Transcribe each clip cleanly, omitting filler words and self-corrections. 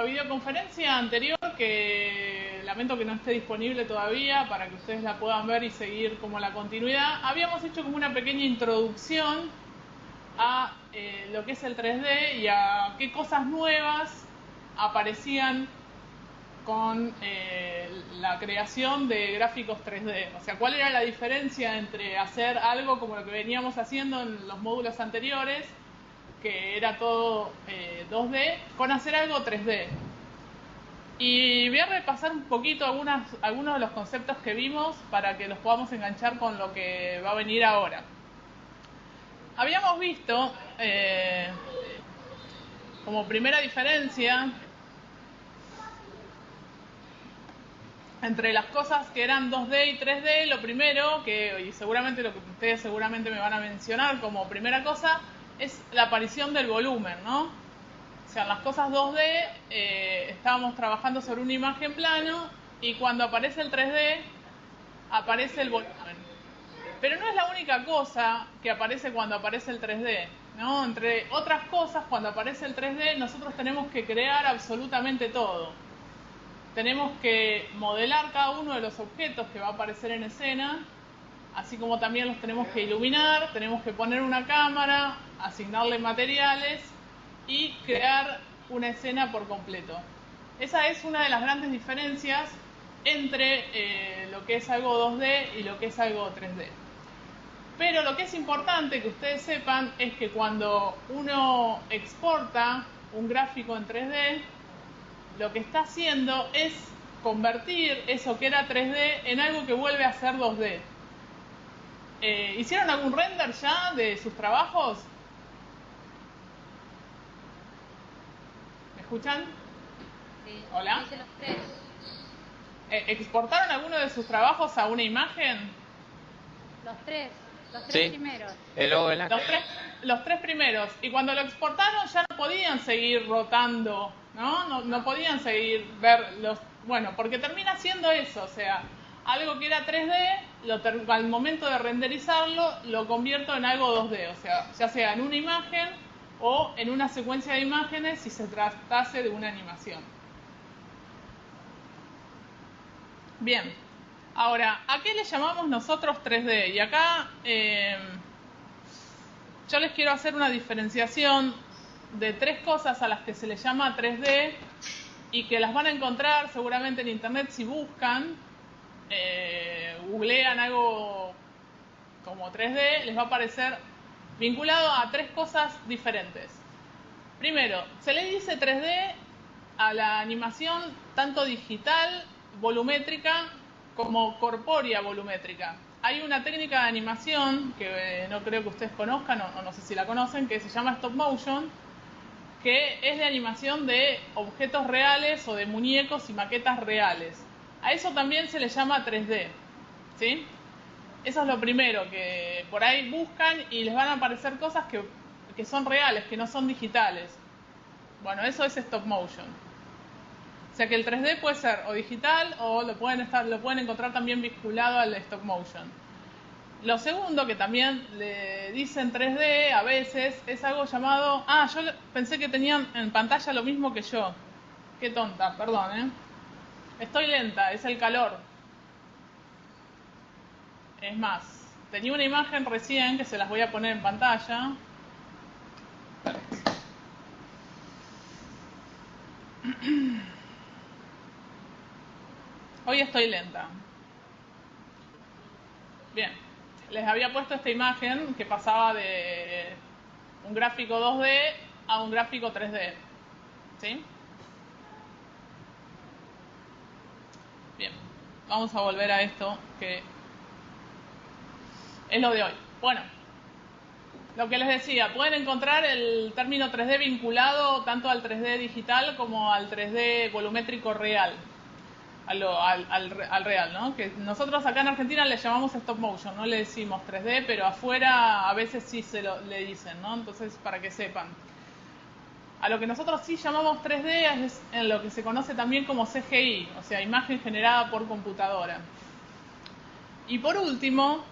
videoconferencia anterior, que lamento que no esté disponible todavía para que ustedes la puedan ver y seguir como la continuidad, habíamos hecho como una pequeña introducción a lo que es el 3D y a qué cosas nuevas aparecían con la creación de gráficos 3D. O sea, cuál era la diferencia entre hacer algo como lo que veníamos haciendo en los módulos anteriores, que era todo 2D, con hacer algo 3D. Y voy a repasar un poquito algunos de los conceptos que vimos para que los podamos enganchar con lo que va a venir ahora. Habíamos visto, como primera diferencia, entre las cosas que eran 2D y 3D, lo primero, y seguramente lo que ustedes seguramente me van a mencionar como primera cosa, es la aparición del volumen, ¿no? O sea, en las cosas 2D estábamos trabajando sobre una imagen plano y cuando aparece el 3D aparece el volumen. Pero no es la única cosa que aparece cuando aparece el 3D, ¿no? Entre otras cosas, cuando aparece el 3D nosotros tenemos que crear absolutamente todo. Tenemos que modelar cada uno de los objetos que va a aparecer en escena, así como también los tenemos que iluminar, tenemos que poner una cámara, asignarle materiales y crear una escena por completo. Esa es una de las grandes diferencias entre lo que es algo 2D y lo que es algo 3D. Pero lo que es importante que ustedes sepan es que cuando uno exporta un gráfico en 3D, lo que está haciendo es convertir eso que era 3D en algo que vuelve a ser 2D. ¿Hicieron algún render ya de sus trabajos? ¿Me escuchan? Sí. ¿Hola? Hice los tres. ¿Exportaron alguno de sus trabajos a una imagen? Los tres Sí. primeros. El logo del Los tres primeros. Y cuando lo exportaron ya no podían seguir rotando, ¿no? No podían seguir ver los... Bueno, porque termina siendo eso, o sea, algo que era 3D, al momento de renderizarlo, lo convierto en algo 2D, o sea, ya sea en una imagen o en una secuencia de imágenes si se tratase de una animación. Bien. Ahora, ¿a qué le llamamos nosotros 3D? Y acá yo les quiero hacer una diferenciación de tres cosas a las que se les llama 3D y que las van a encontrar seguramente en internet si buscan, googlean algo como 3D, les va a aparecer vinculado a tres cosas diferentes. Primero, se le dice 3D a la animación tanto digital, volumétrica, como corpórea volumétrica. Hay una técnica de animación que no creo que ustedes conozcan o no sé si la conocen, que se llama stop motion, que es de animación de objetos reales o de muñecos y maquetas reales. A eso también se le llama 3D, ¿sí? Eso es lo primero, que por ahí buscan y les van a aparecer cosas que son reales, que no son digitales. Bueno, eso es stop motion. O sea que el 3D puede ser o digital o lo pueden encontrar también vinculado al stop motion. Lo segundo, que también le dicen 3D a veces, es algo llamado... yo pensé que tenían en pantalla lo mismo que yo. Qué tonta, perdón, Estoy lenta, es el calor. Es más, tenía una imagen recién que se las voy a poner en pantalla. Hoy estoy lenta. Bien, les había puesto esta imagen que pasaba de un gráfico 2D a un gráfico 3D. ¿Sí? Bien, vamos a volver a esto que es lo de hoy. Bueno, lo que les decía, pueden encontrar el término 3D vinculado tanto al 3D digital como al 3D volumétrico real. Al real, ¿no? Que nosotros acá en Argentina le llamamos stop motion, no le decimos 3D, pero afuera a veces sí le dicen, ¿no? Entonces, para que sepan. A lo que nosotros sí llamamos 3D es en lo que se conoce también como CGI, o sea, imagen generada por computadora. Y por último,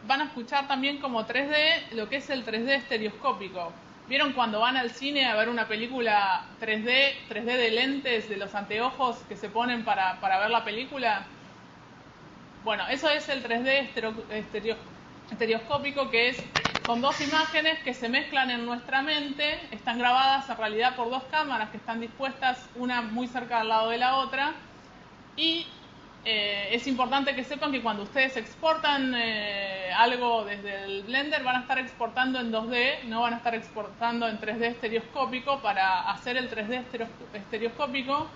van a escuchar también como 3D lo que es el 3D estereoscópico. ¿Vieron cuando van al cine a ver una película 3D de lentes, de los anteojos que se ponen para ver la película? Bueno, eso es el 3D estereoscópico, que son dos imágenes que se mezclan en nuestra mente, están grabadas en realidad por dos cámaras que están dispuestas una muy cerca al lado de la otra, y es importante que sepan que cuando ustedes exportan algo desde el Blender van a estar exportando en 2D, no van a estar exportando en 3D estereoscópico. Para hacer el 3D estereoscópico,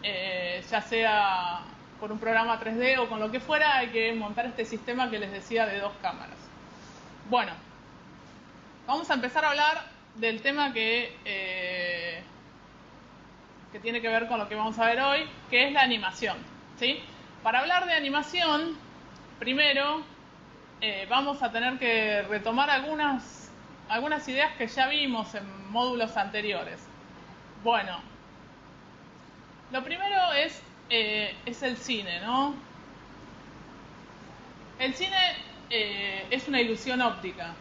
ya sea por un programa 3D o con lo que fuera, hay que montar este sistema que les decía de dos cámaras. Bueno, vamos a empezar a hablar del tema que tiene que ver con lo que vamos a ver hoy, que es la animación, ¿sí? Para hablar de animación, primero vamos a tener que retomar algunas ideas que ya vimos en módulos anteriores. Bueno, lo primero es el cine, ¿no? El cine es una ilusión óptica.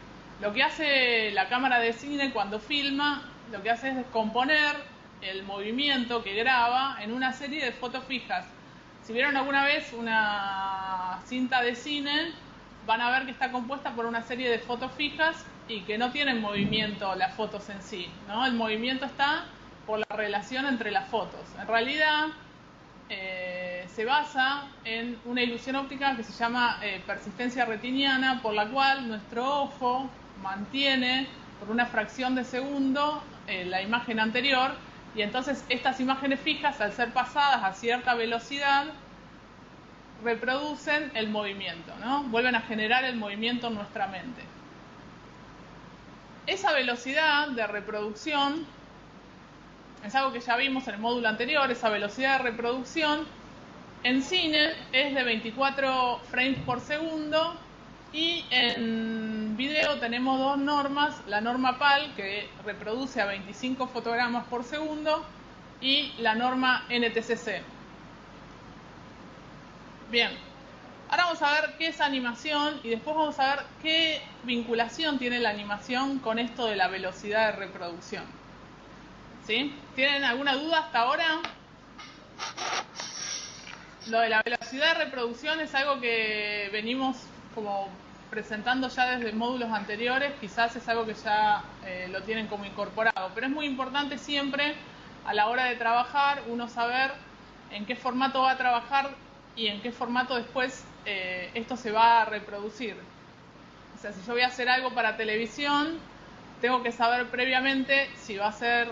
Lo que hace la cámara de cine cuando filma, lo que hace es descomponer el movimiento que graba en una serie de fotos fijas. Si vieron alguna vez una cinta de cine, van a ver que está compuesta por una serie de fotos fijas y que no tienen movimiento las fotos en sí, ¿no? El movimiento está por la relación entre las fotos. En realidad, se basa en una ilusión óptica que se llama persistencia retiniana, por la cual nuestro ojo mantiene por una fracción de segundo la imagen anterior, y entonces estas imágenes fijas, al ser pasadas a cierta velocidad, reproducen el movimiento, ¿no? Vuelven a generar el movimiento en nuestra mente. Esa velocidad de reproducción es algo que ya vimos en el módulo anterior. Esa velocidad de reproducción en cine es de 24 frames por segundo, y en video tenemos dos normas: la norma PAL, que reproduce a 25 fotogramas por segundo, y la norma NTSC. Bien, ahora vamos a ver qué es animación y después vamos a ver qué vinculación tiene la animación con esto de la velocidad de reproducción. ¿Sí? ¿Tienen alguna duda hasta ahora? Lo de la velocidad de reproducción es algo que venimos como presentando ya desde módulos anteriores. Quizás es algo que ya lo tienen como incorporado, pero es muy importante siempre a la hora de trabajar uno saber en qué formato va a trabajar y en qué formato después esto se va a reproducir. O sea, si yo voy a hacer algo para televisión, tengo que saber previamente si va a ser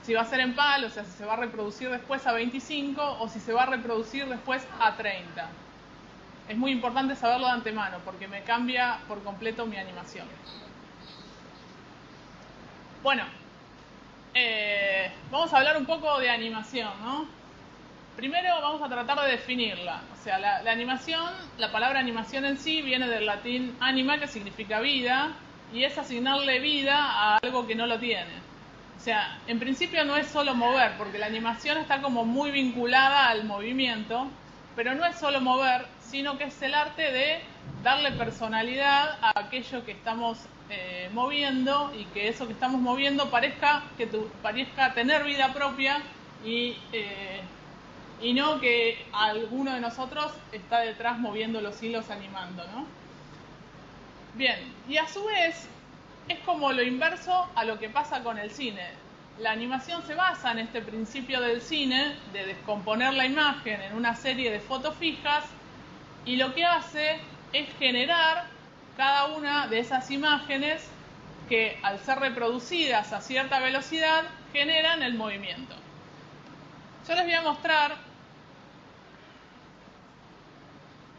en PAL, o sea, si se va a reproducir después a 25 o si se va a reproducir después a 30. Es muy importante saberlo de antemano porque me cambia por completo mi animación. Bueno, vamos a hablar un poco de animación, ¿no? Primero vamos a tratar de definirla. O sea, la animación, la palabra animación en sí viene del latín anima, que significa vida, y es asignarle vida a algo que no lo tiene. O sea, en principio no es solo mover, porque la animación está como muy vinculada al movimiento, pero no es solo mover, sino que es el arte de darle personalidad a aquello que estamos moviendo, y que eso que estamos moviendo parezca tener vida propia y no que alguno de nosotros está detrás moviendo los hilos, animando, ¿no? Bien, y a su vez es como lo inverso a lo que pasa con el cine. La animación se basa en este principio del cine de descomponer la imagen en una serie de fotos fijas, y lo que hace es generar cada una de esas imágenes que, al ser reproducidas a cierta velocidad, generan el movimiento. Yo les voy a mostrar,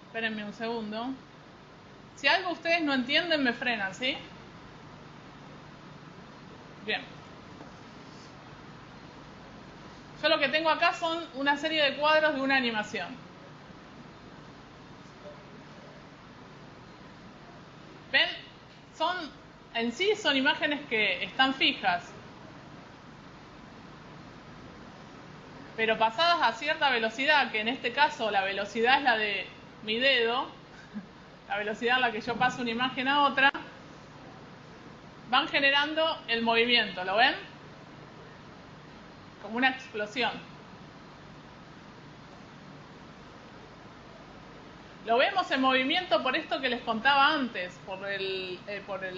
espérenme un segundo, si algo ustedes no entienden me frenan, ¿sí? Bien. Yo lo que tengo acá son una serie de cuadros de una animación. ¿Ven? En sí son imágenes que están fijas, pero pasadas a cierta velocidad, que en este caso la velocidad es la de mi dedo, la velocidad a la que yo paso una imagen a otra, van generando el movimiento, ¿lo ven? Como una explosión. Lo vemos en movimiento por esto que les contaba antes, por el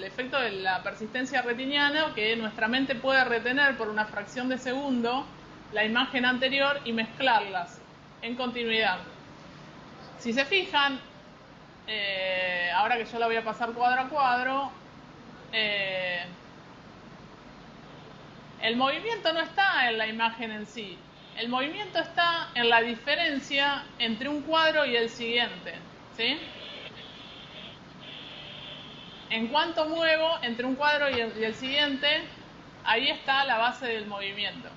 efecto de la persistencia retiniana, que nuestra mente puede retener por una fracción de segundo la imagen anterior y mezclarlas en continuidad. Si se fijan, ahora que yo la voy a pasar cuadro a cuadro, el movimiento no está en la imagen en sí. El movimiento está en la diferencia entre un cuadro y el siguiente, ¿sí? En cuanto muevo entre un cuadro y el siguiente, ahí está la base del movimiento.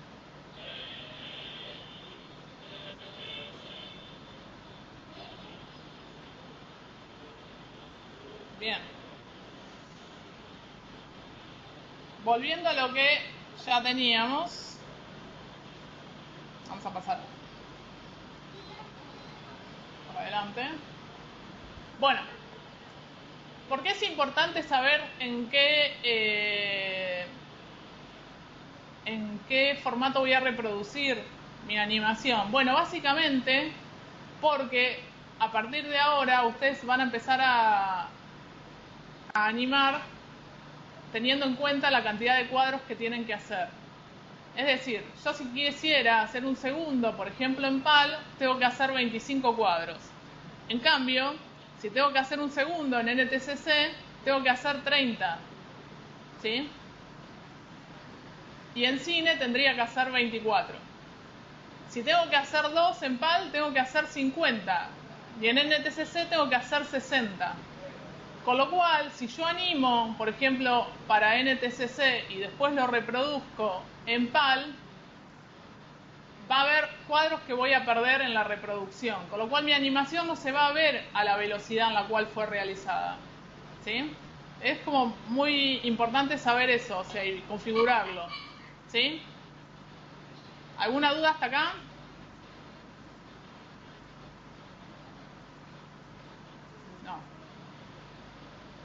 Bien. Volviendo a lo que ya teníamos, vamos a pasar por adelante. Bueno, ¿por qué es importante saber en qué formato voy a reproducir mi animación? Bueno, básicamente porque a partir de ahora ustedes van a empezar a animar teniendo en cuenta la cantidad de cuadros que tienen que hacer. Es decir, yo si quisiera hacer un segundo, por ejemplo en PAL, tengo que hacer 25 cuadros. En cambio, si tengo que hacer un segundo en NTSC, tengo que hacer 30. ¿Sí? Y en cine tendría que hacer 24. Si tengo que hacer 2 en PAL, tengo que hacer 50. Y en NTSC tengo que hacer 60. Con lo cual, si yo animo, por ejemplo, para NTSC y después lo reproduzco en PAL, va a haber cuadros que voy a perder en la reproducción. Con lo cual mi animación no se va a ver a la velocidad en la cual fue realizada. ¿Sí? Es como muy importante saber eso, o sea, y configurarlo. ¿Sí? ¿Alguna duda hasta acá? No.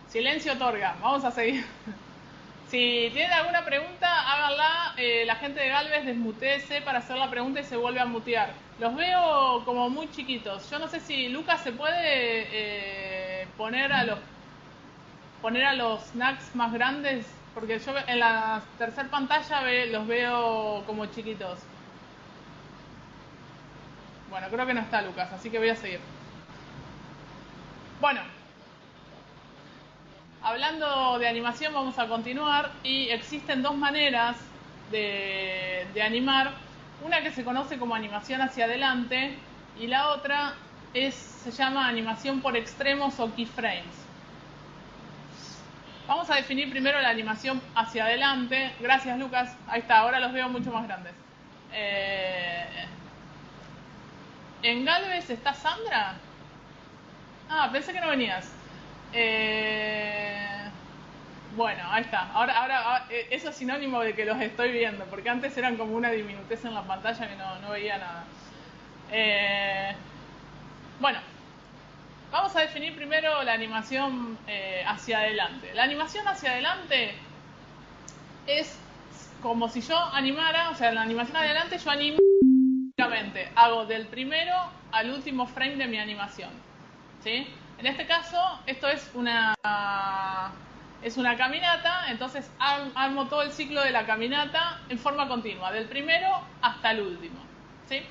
Silencio otorga. Vamos a seguir. Si tienen alguna pregunta, háganla. La gente de Galvez desmutéese para hacer la pregunta y se vuelve a mutear. Los veo como muy chiquitos. Yo no sé si Lucas se puede poner a los snacks más grandes, porque yo en la tercera pantalla los veo como chiquitos. Bueno, creo que no está Lucas, así que voy a seguir. Bueno, hablando de animación vamos a continuar y existen dos maneras de animar. Una que se conoce como animación hacia adelante y la otra se llama animación por extremos o keyframes. Vamos a definir primero la animación hacia adelante. Gracias, Lucas. Ahí está, ahora los veo mucho más grandes. ¿En Galvez está Sandra? Ah, pensé que no venías. Bueno, ahí está. Ahora eso es sinónimo de que los estoy viendo, porque antes eran como una diminutez en la pantalla que no veía nada. Bueno, vamos a definir primero la animación hacia adelante. La animación hacia adelante es como si yo animara, o sea, la animación hacia adelante yo animo, hago del primero al último frame de mi animación. ¿Sí? En este caso, esto es una caminata, entonces armo todo el ciclo de la caminata en forma continua, del primero hasta el último. ¿Sí?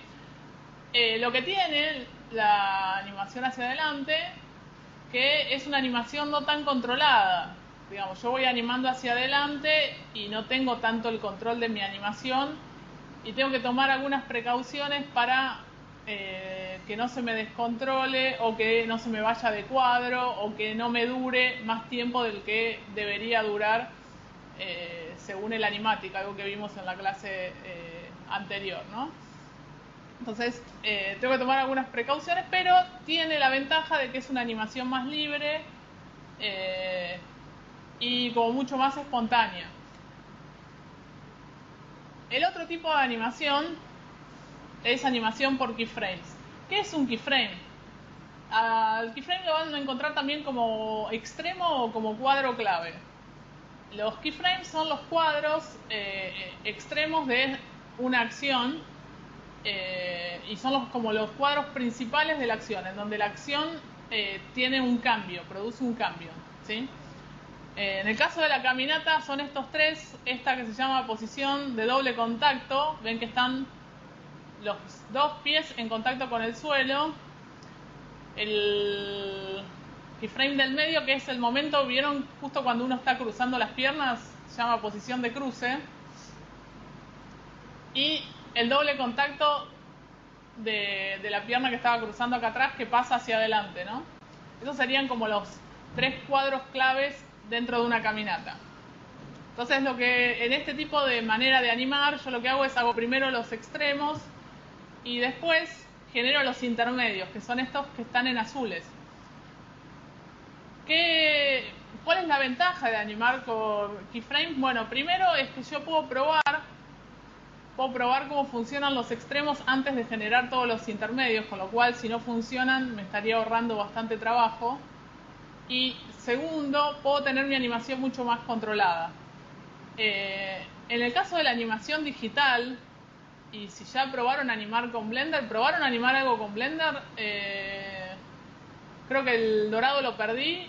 Lo que tiene la animación hacia adelante, que es una animación no tan controlada. Digamos, yo voy animando hacia adelante y no tengo tanto el control de mi animación y tengo que tomar algunas precauciones para que no se me descontrole o que no se me vaya de cuadro o que no me dure más tiempo del que debería durar según el animática, algo que vimos en la clase anterior, ¿no? Entonces tengo que tomar algunas precauciones, pero tiene la ventaja de que es una animación más libre y como mucho más espontánea. El otro tipo de animación es animación por keyframes. ¿Qué es un keyframe? Al keyframe lo van a encontrar también como extremo o como cuadro clave. Los keyframes son los cuadros extremos de una acción y son como los cuadros principales de la acción, en donde la acción tiene un cambio, produce un cambio, ¿sí? En el caso de la caminata son estos tres, esta que se llama posición de doble contacto, ven que están los dos pies en contacto con el suelo, el keyframe del medio, que es el momento, vieron justo cuando uno está cruzando las piernas, se llama posición de cruce, y el doble contacto de la pierna que estaba cruzando acá atrás, que pasa hacia adelante, ¿no? Esos serían como los tres cuadros claves dentro de una caminata. Entonces, lo que en este tipo de manera de animar, yo lo que hago es hago primero los extremos y después genero los intermedios, que son estos que están en azules. ¿Cuál es la ventaja de animar con keyframes? Bueno, primero es que yo puedo probar cómo funcionan los extremos antes de generar todos los intermedios, con lo cual si no funcionan me estaría ahorrando bastante trabajo. Y segundo, puedo tener mi animación mucho más controlada. En el caso de la animación digital, y si ya probaron animar con Blender, ¿probaron animar algo con Blender? Creo que el dorado lo perdí.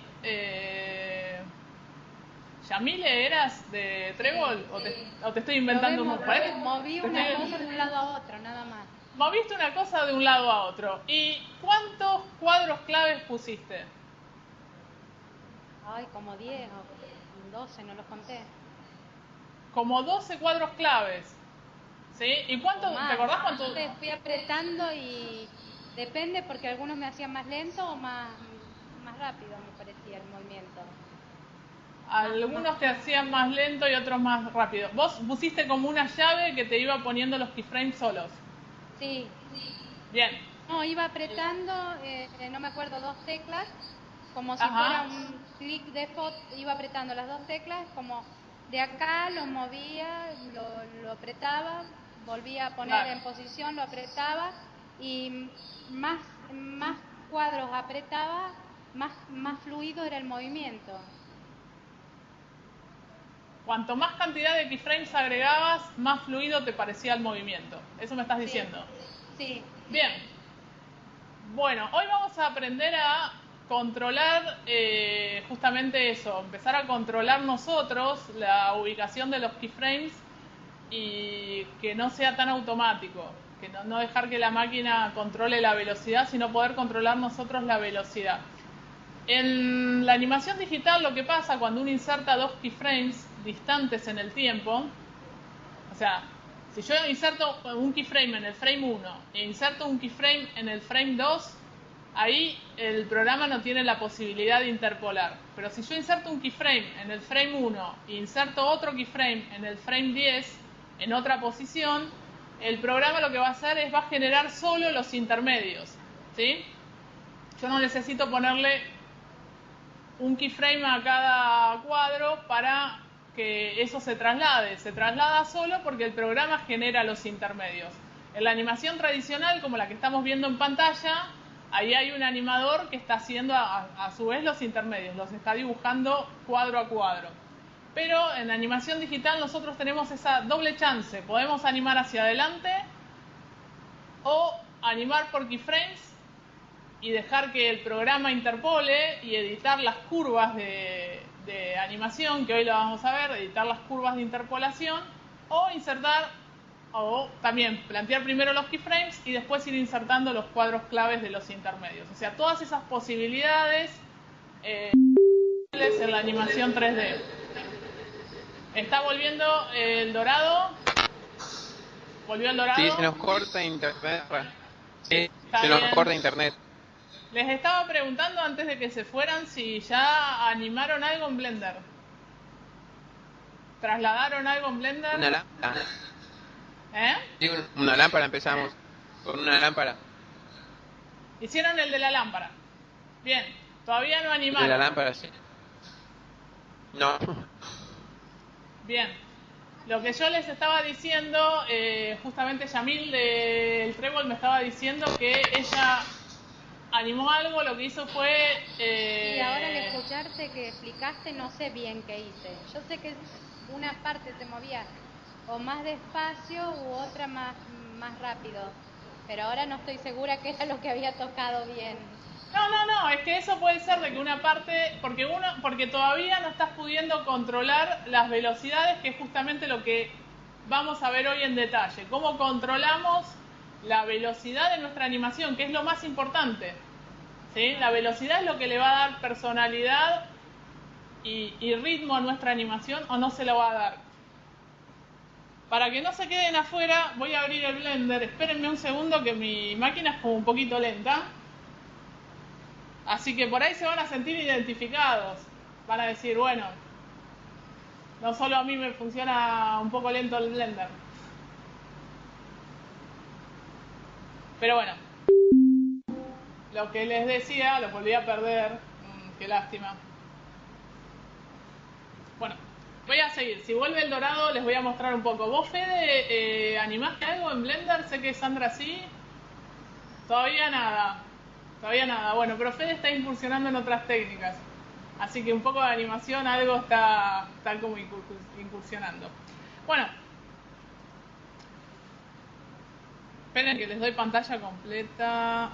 ¿Yamile eras de Trébol? Sí. ¿O te estoy inventando un nombre? Moví una cosa de un lado a otro, nada más. Moviste una cosa de un lado a otro. ¿Y cuántos cuadros claves pusiste? Ay, como 10 o 12, no los conté. Como 12 cuadros claves. ¿Sí? ¿Y cuánto? ¿Te acordás cuánto? Entonces fui apretando y depende porque algunos me hacían más lento o más rápido, me parecía el movimiento. Algunos te hacían más lento y otros más rápido. Vos pusiste como una llave que te iba poniendo los keyframes solos. Sí. Bien. No, iba apretando, no me acuerdo, 2 teclas, como si Ajá. fuera un clic de foto, iba apretando las 2 teclas, como de acá lo movía, lo apretaba, volvía a poner Claro. en posición, lo apretaba y más cuadros apretaba, más fluido era el movimiento. Cuanto más cantidad de keyframes agregabas, más fluido te parecía el movimiento. Eso me estás diciendo. Sí. Bien. Bueno, hoy vamos a aprender a controlar justamente eso, empezar a controlar nosotros la ubicación de los keyframes y que no sea tan automático, que no dejar que la máquina controle la velocidad, sino poder controlar nosotros la velocidad. En la animación digital lo que pasa cuando uno inserta dos keyframes distantes en el tiempo, o sea, si yo inserto un keyframe en el frame 1 e inserto un keyframe en el frame 2, ahí el programa no tiene la posibilidad de interpolar. Pero si yo inserto un keyframe en el frame 1 e inserto otro keyframe en el frame 10, en otra posición, el programa lo que va a hacer es va a generar solo los intermedios, ¿sí? Yo no necesito ponerle un keyframe a cada cuadro para que eso se traslada solo porque el programa genera los intermedios. En la animación tradicional, como la que estamos viendo en pantalla, ahí hay un animador que está haciendo a su vez los intermedios, los está dibujando cuadro a cuadro. Pero en la animación digital nosotros tenemos esa doble chance, podemos animar hacia adelante o animar por keyframes y dejar que el programa interpole y editar las curvas de animación, que hoy lo vamos a ver, editar las curvas de interpolación, o insertar, o también plantear primero los keyframes y después ir insertando los cuadros claves de los intermedios. O sea, todas esas posibilidades en la animación 3D. ¿Está volviendo el dorado? ¿Volvió el dorado? Sí, se nos corta internet. Sí, Está se nos bien. corta internet. Les estaba preguntando antes de que se fueran si ya animaron algo en Blender. ¿Trasladaron algo en Blender? Una lámpara. ¿Eh? Sí, una lámpara empezamos. Con una lámpara. Hicieron el de la lámpara. Bien, todavía no animaron. De la lámpara, sí. No. Bien. Lo que yo les estaba diciendo, justamente Yamil del Trébol me estaba diciendo que ella animó algo, lo que hizo fue... Y ahora al escucharte que explicaste, no sé bien qué hice. Yo sé que una parte se movía o más despacio u otra más rápido, pero ahora no estoy segura qué era lo que había tocado bien. No, es que eso puede ser de que una parte, porque todavía no estás pudiendo controlar las velocidades, que es justamente lo que vamos a ver hoy en detalle. Cómo controlamos la velocidad de nuestra animación, que es lo más importante. ¿Sí? La velocidad es lo que le va a dar personalidad y ritmo a nuestra animación, o no se lo va a dar. Para que no se queden afuera, voy a abrir el Blender. Espérenme un segundo que mi máquina es como un poquito lenta. Así que por ahí se van a sentir identificados. Van a decir, bueno, no solo a mí me funciona un poco lento el Blender. Pero bueno, lo que les decía, lo volví a perder. Qué lástima. Bueno, voy a seguir. Si vuelve el dorado les voy a mostrar un poco. ¿Vos, Fede, animaste algo en Blender? Sé que Sandra sí. Todavía nada. Todavía nada. Bueno, pero Fede está incursionando en otras técnicas. Así que un poco de animación, algo está como incursionando. Bueno. Esperen que les doy pantalla completa.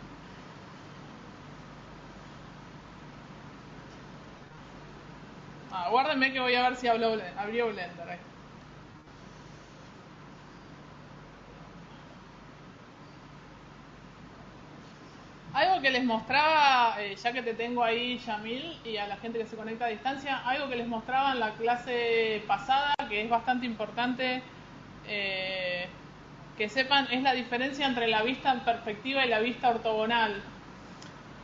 Guárdenme que voy a ver si abrió Blender. Ahí. Algo que les mostraba, ya que te tengo ahí, Yamil, y a la gente que se conecta a distancia, algo que les mostraba en la clase pasada, que es bastante importante que sepan, es la diferencia entre la vista en perspectiva y la vista ortogonal.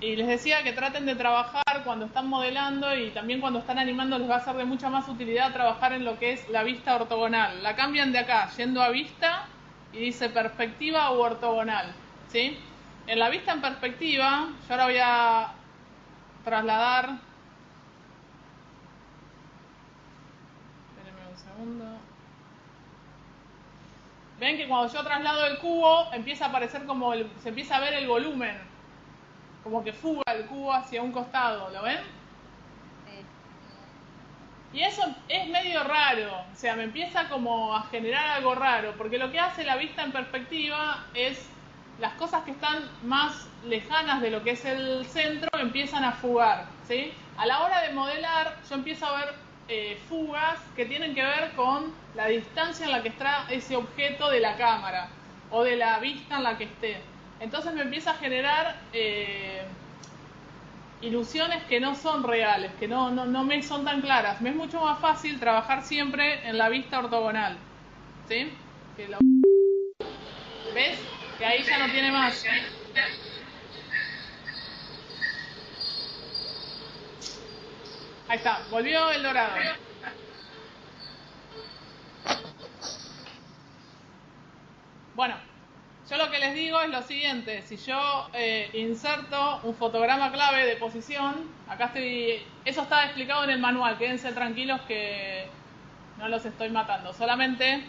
Y les decía que traten de trabajar cuando están modelando y también cuando están animando les va a ser de mucha más utilidad trabajar en lo que es la vista ortogonal. La cambian de acá, yendo a vista, y dice perspectiva u ortogonal, ¿sí? En la vista en perspectiva, yo ahora voy a trasladar... Espérenme un segundo. Ven que cuando yo traslado el cubo, empieza a aparecer como se empieza a ver el volumen. Como que fuga el cubo hacia un costado, ¿lo ven? Sí. Y eso es medio raro, o sea, me empieza como a generar algo raro, porque lo que hace la vista en perspectiva es las cosas que están más lejanas de lo que es el centro empiezan a fugar, ¿sí? A la hora de modelar yo empiezo a ver fugas que tienen que ver con la distancia en la que está ese objeto de la cámara o de la vista en la que esté. Entonces me empieza a generar ilusiones que no son reales, que no me son tan claras. Me es mucho más fácil trabajar siempre en la vista ortogonal, ¿sí? ¿Ves? Que ahí ya no tiene más. Ahí está, volvió el dorado. Bueno, yo lo que les digo es lo siguiente. Si yo inserto un fotograma clave de posición, acá estoy... Eso está explicado en el manual, quédense tranquilos que no los estoy matando. Solamente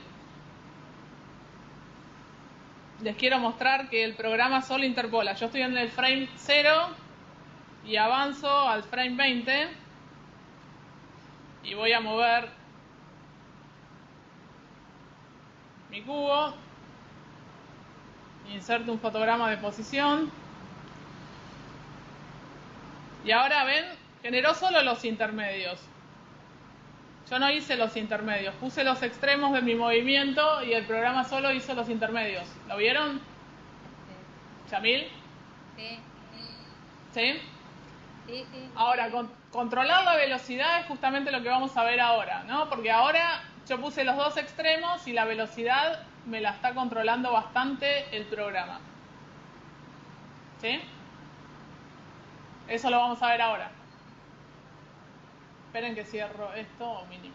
les quiero mostrar que el programa solo interpola. Yo estoy en el frame 0 y avanzo al frame 20 y voy a mover mi cubo, inserto un fotograma de posición y ahora ven, generó solo los intermedios. Yo no hice los intermedios, puse los extremos de mi movimiento y el programa solo hizo los intermedios. ¿Lo vieron? Sí. ¿Yamil? Sí. ¿Sí? Sí, sí. Ahora, controlar la velocidad es justamente lo que vamos a ver ahora, ¿no? Porque ahora yo puse los dos extremos y la velocidad me la está controlando bastante el programa. ¿Sí? Eso lo vamos a ver ahora. Esperen que cierro esto o minimizo.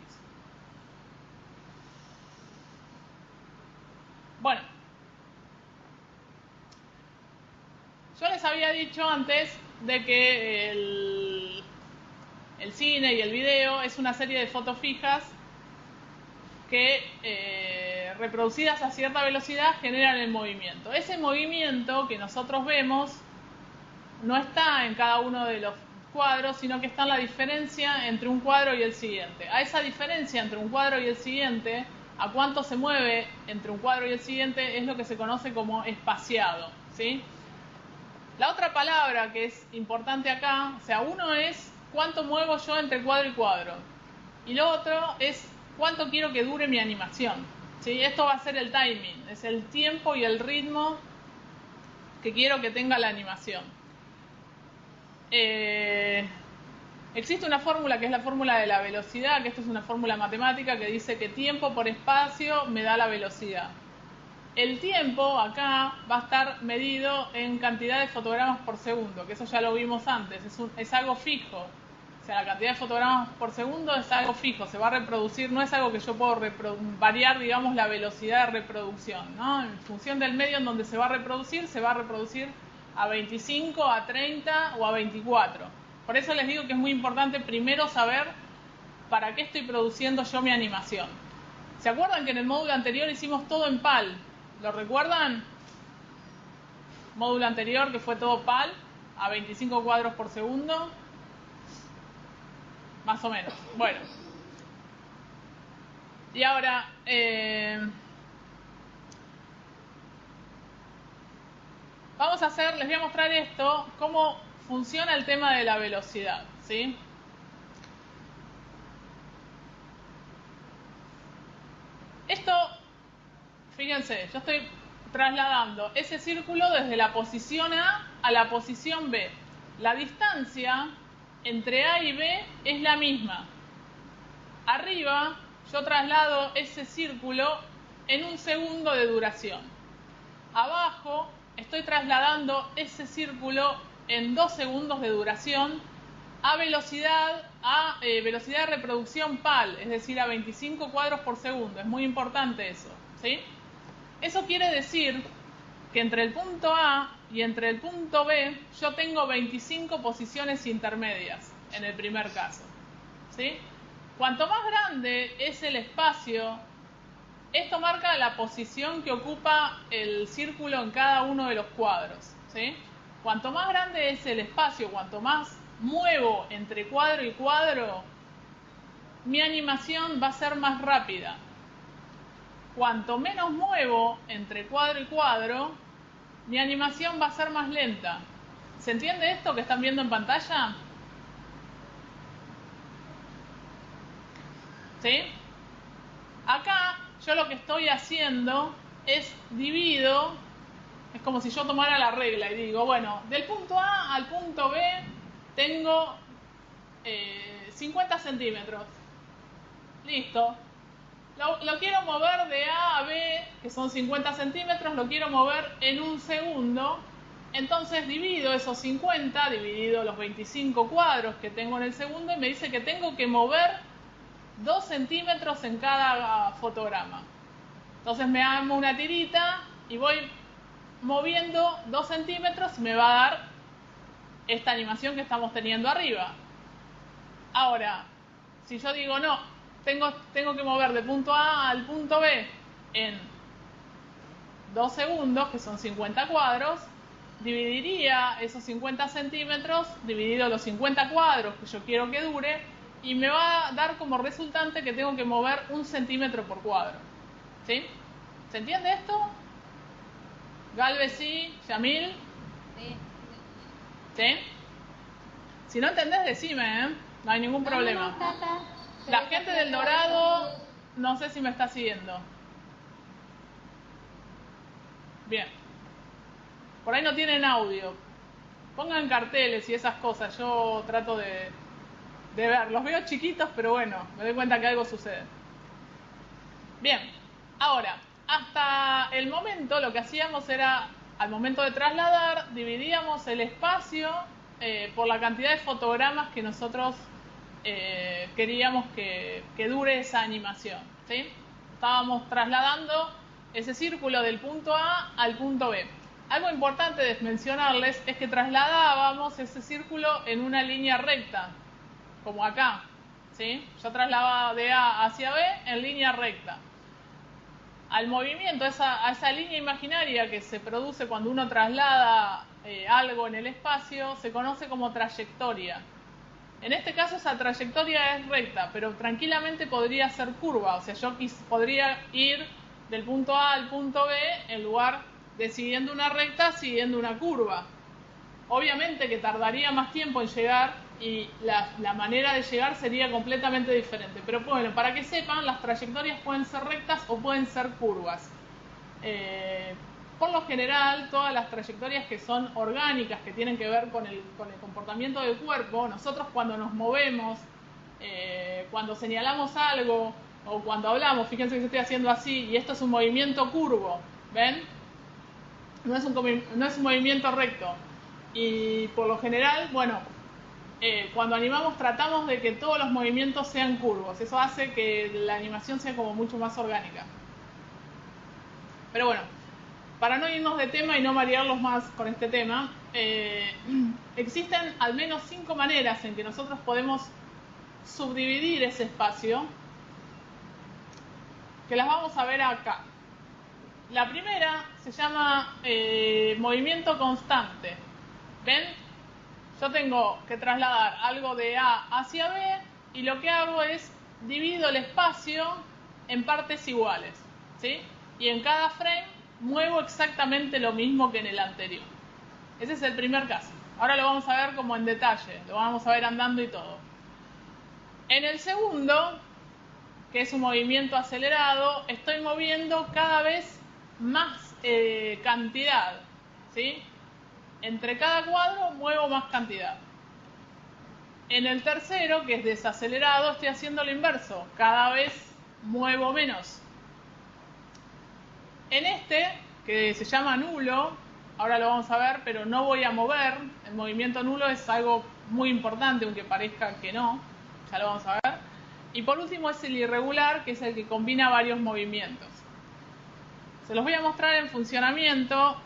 Bueno. Yo les había dicho antes de que el cine y el video es una serie de fotos fijas que reproducidas a cierta velocidad generan el movimiento. Ese movimiento que nosotros vemos no está en cada uno de los cuadros, sino que está en la diferencia entre un cuadro y el siguiente. A esa diferencia entre un cuadro y el siguiente, a cuánto se mueve entre un cuadro y el siguiente, es lo que se conoce como espaciado, ¿sí? La otra palabra que es importante acá, o sea, uno es cuánto muevo yo entre cuadro y cuadro, y lo otro es cuánto quiero que dure mi animación, ¿sí? Esto va a ser el timing, es el tiempo y el ritmo que quiero que tenga la animación. Existe una fórmula que es la fórmula de la velocidad, que esto es una fórmula matemática que dice que tiempo por espacio me da la velocidad. El tiempo acá va a estar medido en cantidad de fotogramas por segundo, que eso ya lo vimos antes, es algo fijo. O sea, la cantidad de fotogramas por segundo es algo fijo, se va a reproducir, no es algo que yo puedo variar, digamos, la velocidad de reproducción, ¿no? En función del medio en donde se va a reproducir a 25, a 30 o a 24. Por eso les digo que es muy importante primero saber para qué estoy produciendo yo mi animación. ¿Se acuerdan que en el módulo anterior hicimos todo en PAL? ¿Lo recuerdan? Módulo anterior que fue todo PAL, a 25 cuadros por segundo. Más o menos. Bueno. Y ahora, vamos a hacer, les voy a mostrar esto, cómo funciona el tema de la velocidad, ¿sí? Esto, fíjense, yo estoy trasladando ese círculo desde la posición A a la posición B. La distancia entre A y B es la misma. Arriba yo traslado ese círculo en 1 segundo de duración. Abajo estoy trasladando ese círculo en 2 segundos de duración a velocidad de reproducción PAL, es decir, a 25 cuadros por segundo. Es muy importante eso, ¿sí? Eso quiere decir que entre el punto A y entre el punto B yo tengo 25 posiciones intermedias en el primer caso, ¿sí? Cuanto más grande es el espacio, esto marca la posición que ocupa el círculo en cada uno de los cuadros, ¿sí? Cuanto más grande es el espacio, cuanto más muevo entre cuadro y cuadro, mi animación va a ser más rápida. Cuanto menos muevo entre cuadro y cuadro, mi animación va a ser más lenta. ¿Se entiende esto que están viendo en pantalla? ¿Sí? Acá yo lo que estoy haciendo es divido, es como si yo tomara la regla y digo, bueno, del punto A al punto B tengo 50 centímetros. Listo. Lo quiero mover de A a B, que son 50 centímetros, lo quiero mover en 1 segundo. Entonces divido esos 50, dividido los 25 cuadros que tengo en el segundo, y me dice que tengo que mover 2 centímetros en cada fotograma. Entonces me hago una tirita y voy moviendo 2 centímetros y me va a dar esta animación que estamos teniendo arriba. Ahora, si yo digo no, tengo que mover de punto A al punto B en 2 segundos, que son 50 cuadros, dividiría esos 50 centímetros, dividido los 50 cuadros que yo quiero que dure, y me va a dar como resultante que tengo que mover 1 centímetro por cuadro. ¿Sí? ¿Se entiende esto? Galvez, sí. Yamil. Sí. ¿Sí? Si no entendés, decime, ¿eh? No hay ningún problema. La gente del Dorado, no sé si me está siguiendo. Bien. Por ahí no tienen audio. Pongan carteles y esas cosas. Yo trato de ver. Los veo chiquitos, pero bueno, me doy cuenta que algo sucede. Bien. Ahora, hasta el momento lo que hacíamos era, al momento de trasladar, dividíamos el espacio por la cantidad de fotogramas que nosotros queríamos que dure esa animación, ¿sí? Estábamos trasladando ese círculo del punto A al punto B. Algo importante de mencionarles es que trasladábamos ese círculo en una línea recta, como acá, ¿sí? Yo trasladaba de A hacia B en línea recta. Al movimiento, a esa línea imaginaria que se produce cuando uno traslada algo en el espacio se conoce como trayectoria. En este caso esa trayectoria es recta, pero tranquilamente podría ser curva. O sea, yo podría ir del punto A al punto B en lugar de siguiendo una recta, siguiendo una curva. Obviamente que tardaría más tiempo en llegar y la manera de llegar sería completamente diferente. Pero bueno, para que sepan, las trayectorias pueden ser rectas o pueden ser curvas. Por lo general, todas las trayectorias que son orgánicas, que tienen que ver con el comportamiento del cuerpo, nosotros cuando nos movemos, cuando señalamos algo o cuando hablamos, fíjense que yo estoy haciendo así y esto es un movimiento curvo, ¿ven? No es un movimiento recto. Y por lo general, bueno, cuando animamos tratamos de que todos los movimientos sean curvos. Eso hace que la animación sea como mucho más orgánica. Pero bueno, para no irnos de tema y no marearlos más con este tema, existen al menos 5 maneras en que nosotros podemos subdividir ese espacio, que las vamos a ver acá. La primera se llama movimiento constante. ¿Ven? Yo tengo que trasladar algo de A hacia B y lo que hago es divido el espacio en partes iguales, ¿sí? Y en cada frame muevo exactamente lo mismo que en el anterior. Ese es el primer caso. Ahora lo vamos a ver como en detalle, lo vamos a ver andando y todo. En el segundo, que es un movimiento acelerado, estoy moviendo cada vez más cantidad, ¿sí? Entre cada cuadro muevo más cantidad. En el tercero, que es desacelerado, estoy haciendo lo inverso, cada vez muevo menos. En este, que se llama nulo, ahora lo vamos a ver, pero no voy a mover. El movimiento nulo es algo muy importante, aunque parezca que no, ya lo vamos a ver. Y por último es el irregular, que es el que combina varios movimientos. Se los voy a mostrar en funcionamiento.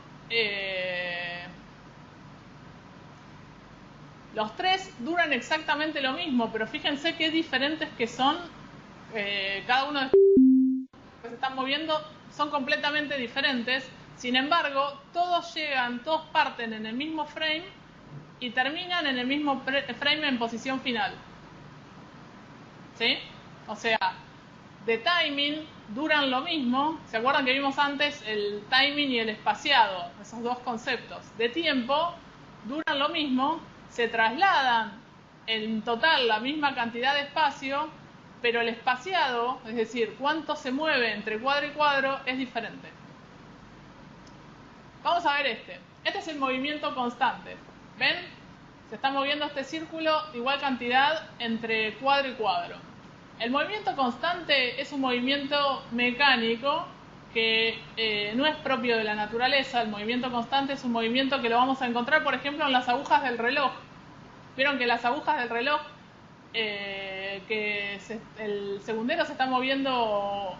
Los tres duran exactamente lo mismo, pero fíjense qué diferentes que son. Cada uno de los que se están moviendo son completamente diferentes. Sin embargo, todos parten en el mismo frame y terminan en el mismo frame en posición final. ¿Sí? O sea, de timing duran lo mismo. ¿Se acuerdan que vimos antes el timing y el espaciado? Esos dos conceptos. De tiempo duran lo mismo, se trasladan en total la misma cantidad de espacio, pero el espaciado, es decir, cuánto se mueve entre cuadro y cuadro, es diferente. Vamos a ver este. Este es el movimiento constante. ¿Ven? Se está moviendo este círculo igual cantidad entre cuadro y cuadro. El movimiento constante es un movimiento mecánico que no es propio de la naturaleza. El movimiento constante es un movimiento que lo vamos a encontrar, por ejemplo, en las agujas del reloj. Vieron que las agujas del reloj, el segundero se está moviendo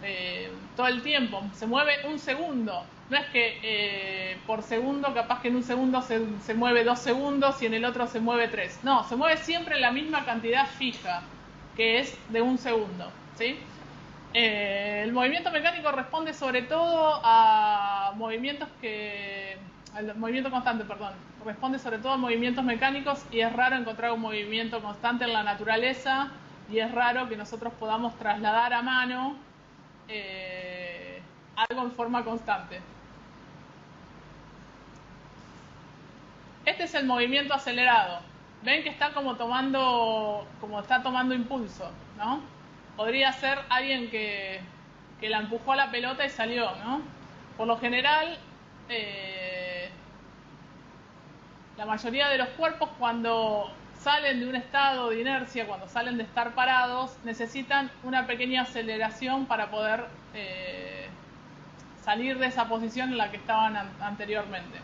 todo el tiempo, se mueve un segundo. No es que por segundo, capaz que en un segundo se mueve 2 segundos y en el otro se mueve 3. No, se mueve siempre la misma cantidad fija, que es de un segundo, ¿sí? El movimiento mecánico responde sobre todo a movimientos el movimiento constante, perdón, responde sobre todo a movimientos mecánicos y es raro encontrar un movimiento constante en la naturaleza y es raro que nosotros podamos trasladar a mano algo en forma constante. Este es el movimiento acelerado. Ven que está como está tomando impulso, ¿no? Podría ser alguien que la empujó a la pelota y salió, ¿no? Por lo general, la mayoría de los cuerpos cuando salen de un estado de inercia, cuando salen de estar parados, necesitan una pequeña aceleración para poder salir de esa posición en la que estaban anteriormente.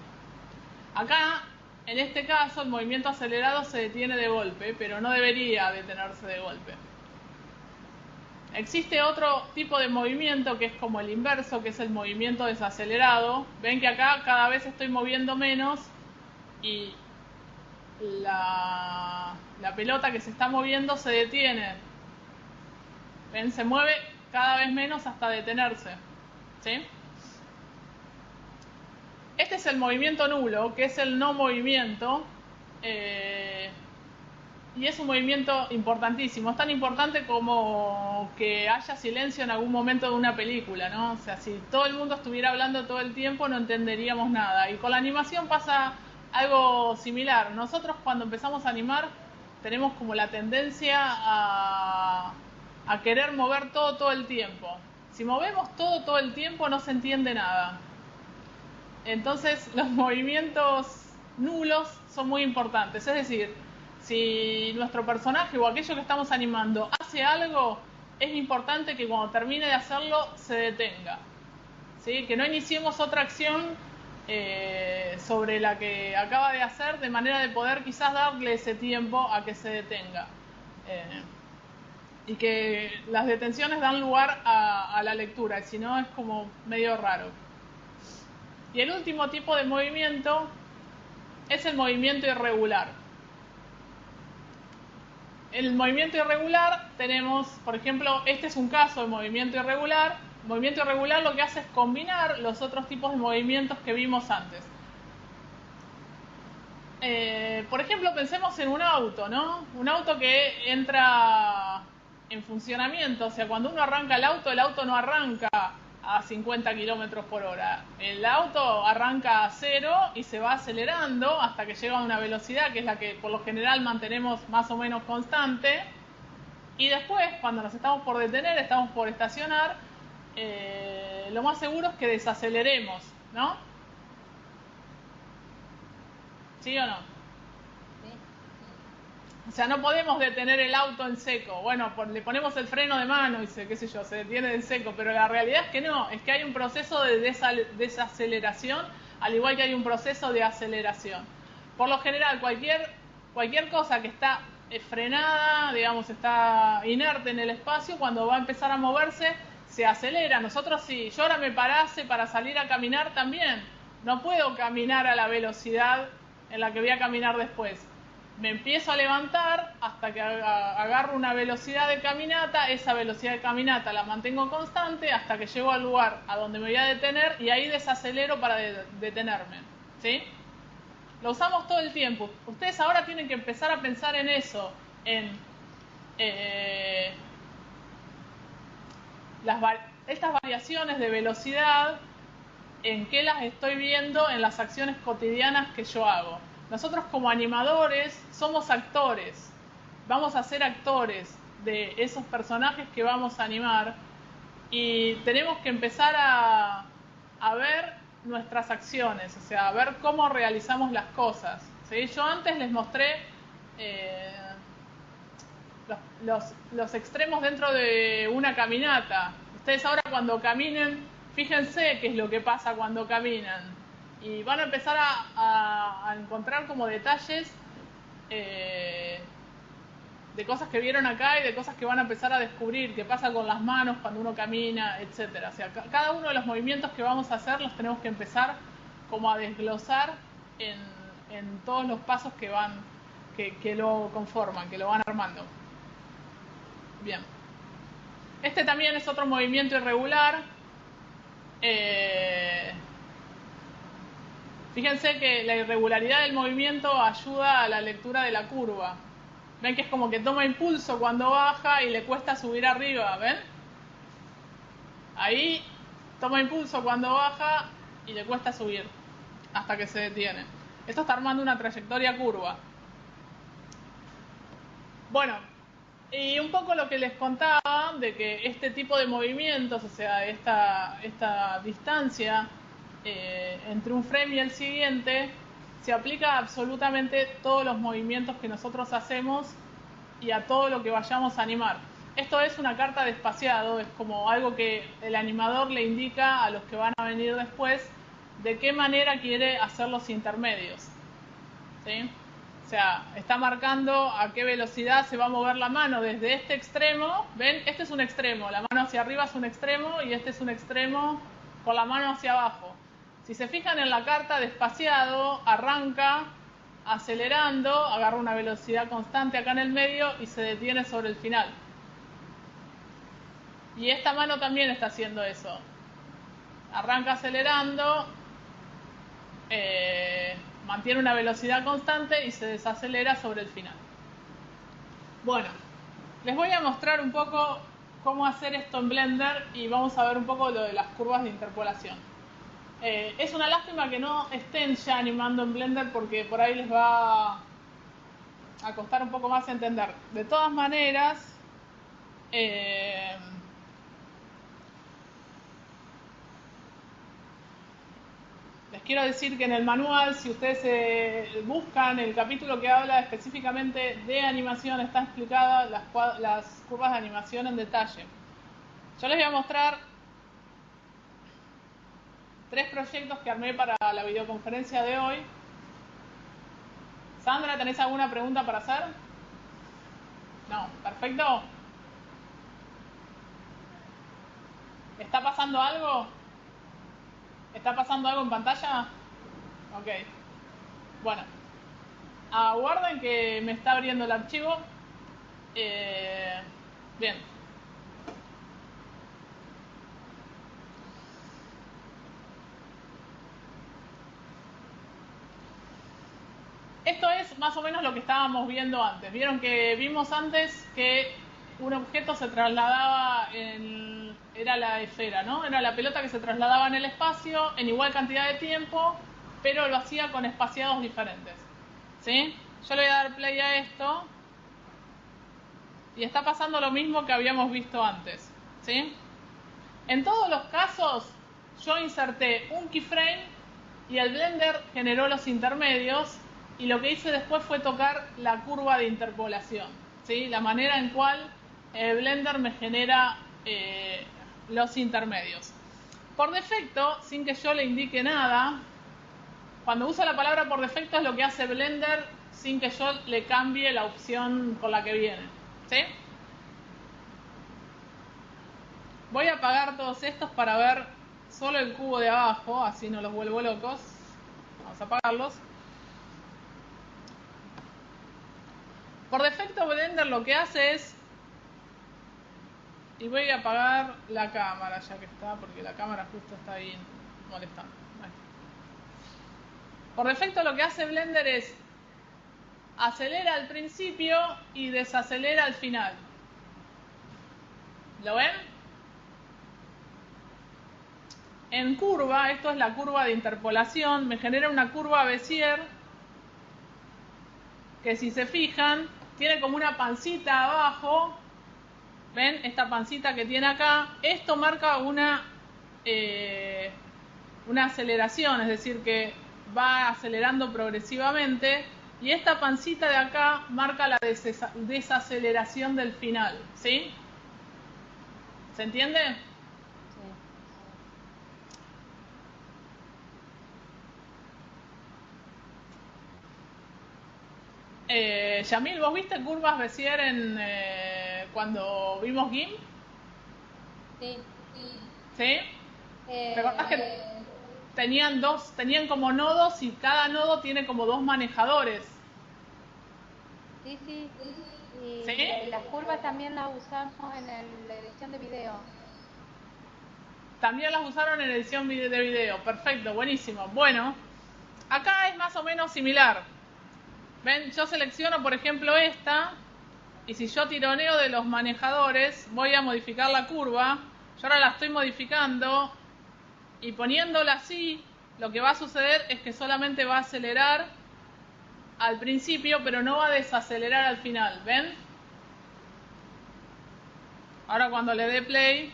Acá, en este caso, el movimiento acelerado se detiene de golpe, pero no debería detenerse de golpe. Existe otro tipo de movimiento que es como el inverso, que es el movimiento desacelerado. Ven que acá cada vez estoy moviendo menos y la pelota que se está moviendo se detiene. Ven, se mueve cada vez menos hasta detenerse, ¿sí? Este es el movimiento nulo, que es el no movimiento, y es un movimiento importantísimo. Es tan importante como que haya silencio en algún momento de una película, ¿no? O sea, si todo el mundo estuviera hablando todo el tiempo no entenderíamos nada. Y con la animación pasa algo similar. Nosotros cuando empezamos a animar tenemos como la tendencia a querer mover todo el tiempo. Si movemos todo el tiempo no se entiende nada. Entonces los movimientos nulos son muy importantes. Es decir, si nuestro personaje o aquello que estamos animando hace algo, es importante que cuando termine de hacerlo se detenga, ¿sí? Que no iniciemos otra acción sobre la que acaba de hacer, de manera de poder quizás darle ese tiempo a que se detenga. Y que las detenciones dan lugar a la lectura, si no es como medio raro. Y el último tipo de movimiento es el movimiento irregular. El movimiento irregular tenemos, por ejemplo, este es un caso de movimiento irregular. El movimiento irregular lo que hace es combinar los otros tipos de movimientos que vimos antes. Por ejemplo, pensemos en un auto, ¿no? Un auto que entra en funcionamiento. O sea, cuando uno arranca el auto no arranca a 50 kilómetros por hora. El auto arranca a 0 y se va acelerando hasta que llega a una velocidad que es la que por lo general mantenemos más o menos constante. Y después, cuando nos estamos por detener, estamos por estacionar, lo más seguro es que desaceleremos, ¿no? ¿Sí o no? O sea, no podemos detener el auto en seco. Bueno, le ponemos el freno de mano y qué sé yo, se detiene en seco. Pero la realidad es que no, es que hay un proceso de desaceleración, al igual que hay un proceso de aceleración. Por lo general, cualquier cosa que está frenada, digamos, está inerte en el espacio, cuando va a empezar a moverse, se acelera. Nosotros, si yo ahora me parase para salir a caminar también, no puedo caminar a la velocidad en la que voy a caminar después. Me empiezo a levantar hasta que agarro una velocidad de caminata, esa velocidad de caminata la mantengo constante hasta que llego al lugar a donde me voy a detener y ahí desacelero para detenerme, ¿sí? Lo usamos todo el tiempo. Ustedes ahora tienen que empezar a pensar en eso, en estas variaciones de velocidad, en qué las estoy viendo en las acciones cotidianas que yo hago. Nosotros como animadores somos actores, vamos a ser actores de esos personajes que vamos a animar y tenemos que empezar a ver nuestras acciones, o sea, a ver cómo realizamos las cosas, ¿sí? Yo antes les mostré los extremos dentro de una caminata. Ustedes ahora cuando caminen, fíjense qué es lo que pasa cuando caminan. Y van a empezar a encontrar como detalles de cosas que vieron acá y de cosas que van a empezar a descubrir, qué pasa con las manos cuando uno camina, etcétera. O sea, cada uno de los movimientos que vamos a hacer los tenemos que empezar como a desglosar en todos los pasos que lo conforman, que lo van armando. Bien. Este también es otro movimiento irregular. Fíjense que la irregularidad del movimiento ayuda a la lectura de la curva. ¿Ven que es como que toma impulso cuando baja y le cuesta subir arriba? ¿Ven? Ahí toma impulso cuando baja y le cuesta subir hasta que se detiene. Esto está armando una trayectoria curva. Bueno, y un poco lo que les contaba de que este tipo de movimientos, o sea, esta distancia entre un frame y el siguiente, se aplica a absolutamente todos los movimientos que nosotros hacemos y a todo lo que vayamos a animar. Esto es una carta de espaciado, es como algo que el animador le indica a los que van a venir después de qué manera quiere hacer los intermedios, ¿sí? O sea, está marcando a qué velocidad se va a mover la mano desde este extremo. ¿Ven? Este es un extremo, la mano hacia arriba es un extremo y este es un extremo con la mano hacia abajo. Si se fijan en la carta de espaciado, arranca acelerando, agarra una velocidad constante acá en el medio y se detiene sobre el final. Y esta mano también está haciendo eso. Arranca acelerando mantiene una velocidad constante y se desacelera sobre el final. Bueno, les voy a mostrar un poco cómo hacer esto en Blender y vamos a ver un poco lo de las curvas de interpolación. Es una lástima que no estén ya animando en Blender porque por ahí les va a costar un poco más entender. De todas maneras, les quiero decir que en el manual, si ustedes buscan el capítulo que habla específicamente de animación, está explicada las curvas de animación en detalle. Yo les voy a mostrar 3 proyectos que armé para la videoconferencia de hoy. Sandra, ¿tenés alguna pregunta para hacer? No, perfecto. ¿Está pasando algo? ¿Está pasando algo en pantalla? Ok. Bueno, aguarden que me está abriendo el archivo. Bien. Esto es más o menos lo que estábamos viendo antes. Vieron que vimos antes que un objeto se trasladaba era la esfera, ¿no? Era la pelota que se trasladaba en el espacio en igual cantidad de tiempo, pero lo hacía con espaciados diferentes. ¿Sí? Yo le voy a dar play a esto y está pasando lo mismo que habíamos visto antes. ¿Sí? En todos los casos yo inserté un keyframe y el Blender generó los intermedios. Y lo que hice después fue tocar la curva de interpolación, ¿sí? La manera en cual Blender me genera los intermedios. Por defecto, sin que yo le indique nada, cuando uso la palabra por defecto es lo que hace Blender sin que yo le cambie la opción con la que viene, ¿sí? Voy a apagar todos estos para ver solo el cubo de abajo, así no los vuelvo locos. Vamos a apagarlos. Por defecto Blender lo que hace es, y voy a apagar la cámara ya que está, porque la cámara justo está ahí molestando. Por defecto lo que hace Blender es acelera al principio y desacelera al final. ¿Lo ven? En curva, esto es la curva de interpolación, me genera una curva Bézier que si se fijan tiene como una pancita abajo. ¿Ven? Esta pancita que tiene acá. Esto marca una aceleración, es decir, que va acelerando progresivamente. Y esta pancita de acá marca la desaceleración del final. ¿Sí? ¿Se entiende? Yamil, ¿vos viste curvas Bézier cuando vimos GIMP? Sí. ¿Sí? ¿Recordás que tenían como nodos y cada nodo tiene como 2 manejadores? Sí. Y ¿Sí? las curvas también las usamos en la edición de video. También las usaron en edición de video. Perfecto, buenísimo. Bueno, acá es más o menos similar. ¿Ven? Yo selecciono, por ejemplo, esta. Y si yo tironeo de los manejadores, voy a modificar la curva. Yo ahora la estoy modificando. Y poniéndola así, lo que va a suceder es que solamente va a acelerar al principio, pero no va a desacelerar al final. ¿Ven? Ahora cuando le dé play,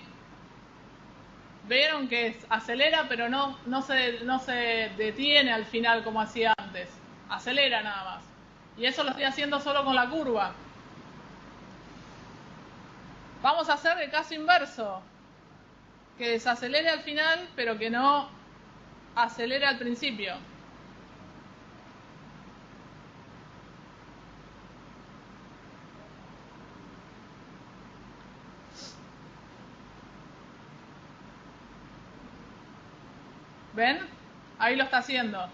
vieron que acelera, pero no se detiene al final como hacía antes. Acelera nada más. Y eso lo estoy haciendo solo con la curva. Vamos a hacer el caso inverso. Que desacelere al final, pero que no acelere al principio. ¿Ven? Ahí lo está haciendo.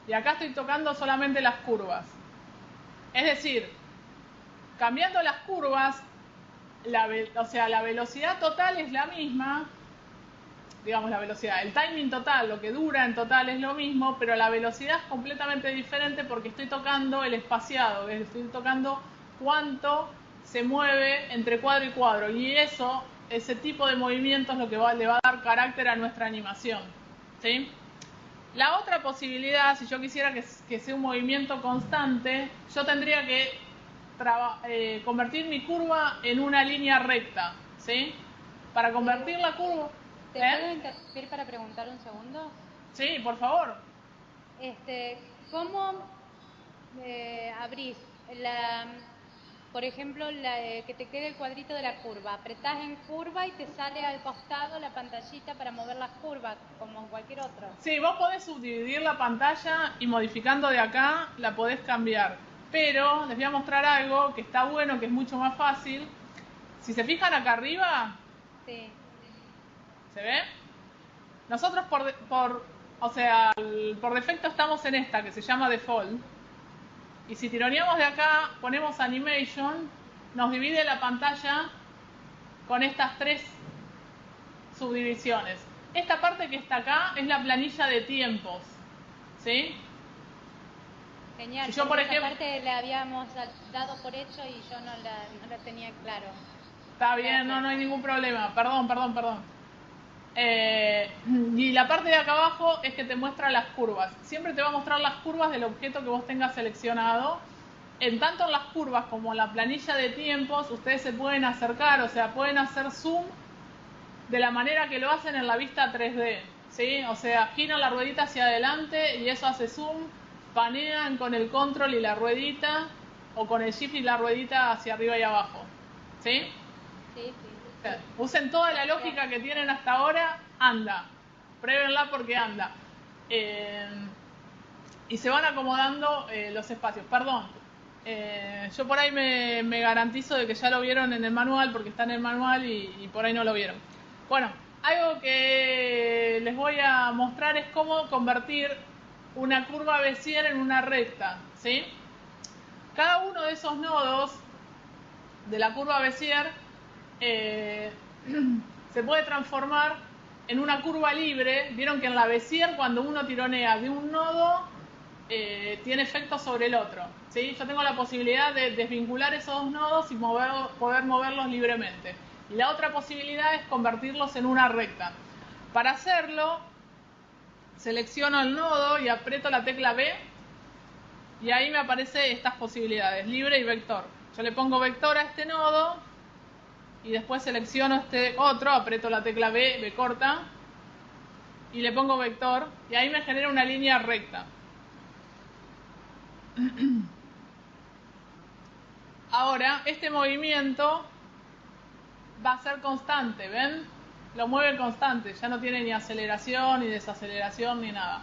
Y acá estoy tocando solamente las curvas. Es decir, cambiando las curvas, la velocidad total es la misma, digamos, la velocidad. El timing total, lo que dura en total es lo mismo, pero la velocidad es completamente diferente porque estoy tocando el espaciado, estoy tocando cuánto se mueve entre cuadro y cuadro. Y eso, ese tipo de movimiento es lo que le va a dar carácter a nuestra animación, ¿sí? La otra posibilidad, si yo quisiera que sea un movimiento constante, yo tendría que convertir mi curva en una línea recta, ¿sí? Para convertir la curva... ¿Te puedo interrumpir para preguntar un segundo? Sí, por favor. ¿Cómo abrís por ejemplo, que te quede el cuadrito de la curva? Apretás en curva y te sale al costado la pantallita para mover las curvas, como en cualquier otro. Sí, vos podés subdividir la pantalla y modificando de acá la podés cambiar. Pero les voy a mostrar algo que está bueno, que es mucho más fácil. Si se fijan acá arriba, sí. ¿Se ve? Nosotros por defecto estamos en esta que se llama default. Y si tironeamos de acá, ponemos animation, nos divide la pantalla con estas tres subdivisiones. Esta parte que está acá es la planilla de tiempos, ¿sí? Genial. Si yo, por ejemplo, esa parte la habíamos dado por hecho y yo no la tenía claro. Está bien, no hay ningún problema. Perdón. Y la parte de acá abajo es que te muestra las curvas. Siempre te va a mostrar las curvas del objeto que vos tengas seleccionado. Tanto en las curvas como en la planilla de tiempos, ustedes se pueden acercar, o sea, pueden hacer zoom de la manera que lo hacen en la vista 3D, ¿sí? O sea, giran la ruedita hacia adelante y eso hace zoom, panean con el control y la ruedita, o con el shift y la ruedita hacia arriba y abajo, ¿sí? Sí. Usen toda la lógica que tienen hasta ahora, anda. Pruébenla porque anda. Y se van acomodando los espacios. Perdón. Yo por ahí me garantizo de que ya lo vieron en el manual, porque está en el manual y por ahí no lo vieron. Bueno, algo que les voy a mostrar es cómo convertir una curva Bézier en una recta, ¿sí? Cada uno de esos nodos de la curva Bézier se puede transformar en una curva libre. Vieron que en la Bézier, cuando uno tironea de un nodo, tiene efecto sobre el otro, ¿sí? Yo tengo la posibilidad de desvincular esos dos nodos y poder moverlos libremente. Y la otra posibilidad es convertirlos en una recta. Para hacerlo, selecciono el nodo y aprieto la tecla B y ahí me aparecen estas posibilidades, libre y vector. Yo le pongo vector a este nodo y después selecciono este otro, aprieto la tecla B corta y le pongo vector y ahí me genera una línea recta. Ahora, este movimiento va a ser constante, ¿ven? Lo mueve constante, ya no tiene ni aceleración, ni desaceleración, ni nada.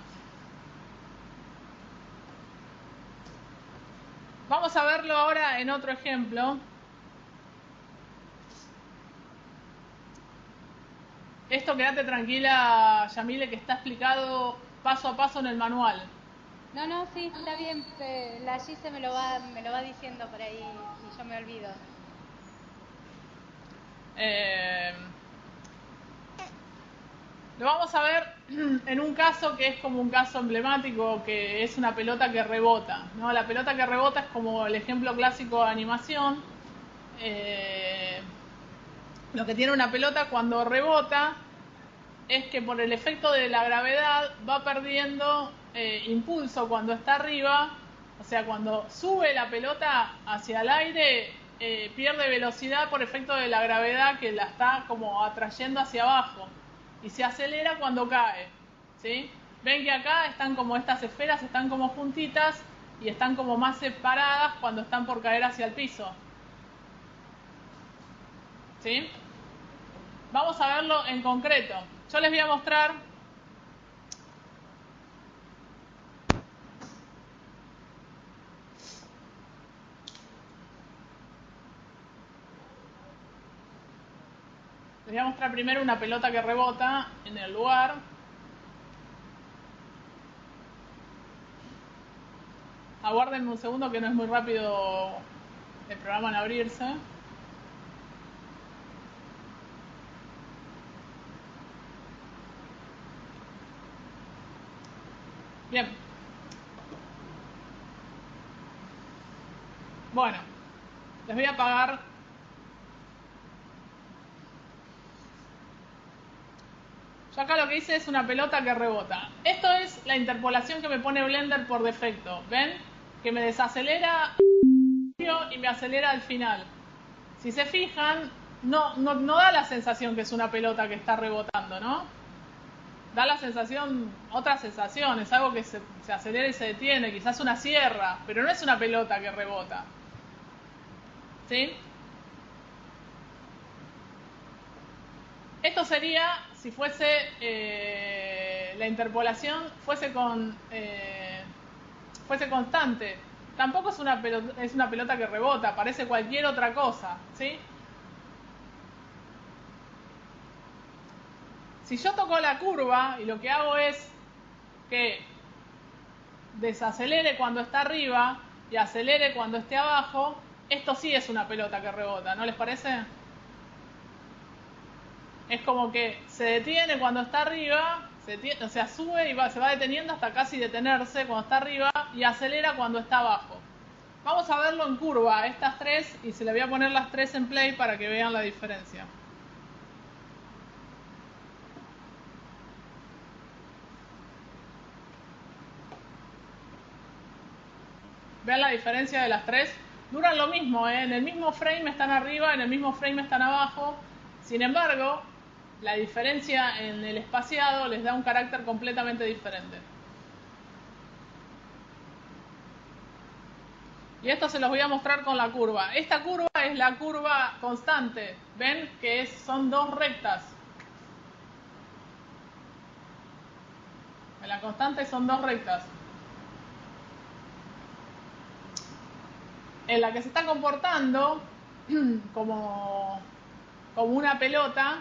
Vamos a verlo ahora en otro ejemplo. Esto, quédate tranquila, Yamile, que está explicado paso a paso en el manual. No, sí, está bien. La Gise me lo va diciendo por ahí y yo me olvido. Lo vamos a ver en un caso que es como un caso emblemático, que es una pelota que rebota, ¿no? La pelota que rebota es como el ejemplo clásico de animación. Lo que tiene una pelota cuando rebota es que por el efecto de la gravedad va perdiendo impulso cuando está arriba. O sea, cuando sube la pelota hacia el aire, pierde velocidad por efecto de la gravedad que la está como atrayendo hacia abajo. Y se acelera cuando cae, ¿sí? Ven que acá están como estas esferas, están como juntitas y están como más separadas cuando están por caer hacia el piso, ¿sí? Vamos a verlo en concreto. Yo les voy a mostrar primero una pelota que rebota en el lugar. Aguárdenme un segundo que no es muy rápido el programa en abrirse. Bien. Bueno, les voy a apagar. Yo acá lo que hice es una pelota que rebota. Esto es la interpolación que me pone Blender por defecto. ¿Ven? Que me desacelera y me acelera al final. Si se fijan, no da la sensación que es una pelota que está rebotando, ¿no? Da la sensación, otra sensación, es algo que se acelera y se detiene, quizás una sierra, pero no es una pelota que rebota. ¿Sí? Esto sería si fuese la interpolación fuese constante. Tampoco es una pelota que rebota, parece cualquier otra cosa, ¿sí? Si yo toco la curva y lo que hago es que desacelere cuando está arriba y acelere cuando esté abajo, esto sí es una pelota que rebota, ¿no les parece? Es como que se detiene cuando está arriba, o sea, sube y se va deteniendo hasta casi detenerse cuando está arriba y acelera cuando está abajo. Vamos a verlo en curva, estas tres, y se le voy a poner las tres en play para que vean la diferencia. Vean la diferencia de las tres. Duran lo mismo, ¿eh? En el mismo frame están arriba, en el mismo frame están abajo. Sin embargo, la diferencia en el espaciado les da un carácter completamente diferente. Y esto se los voy a mostrar con la curva. Esta curva es la curva constante. ¿Ven? Que son dos rectas. En la constante son dos rectas. En la que se está comportando como una pelota,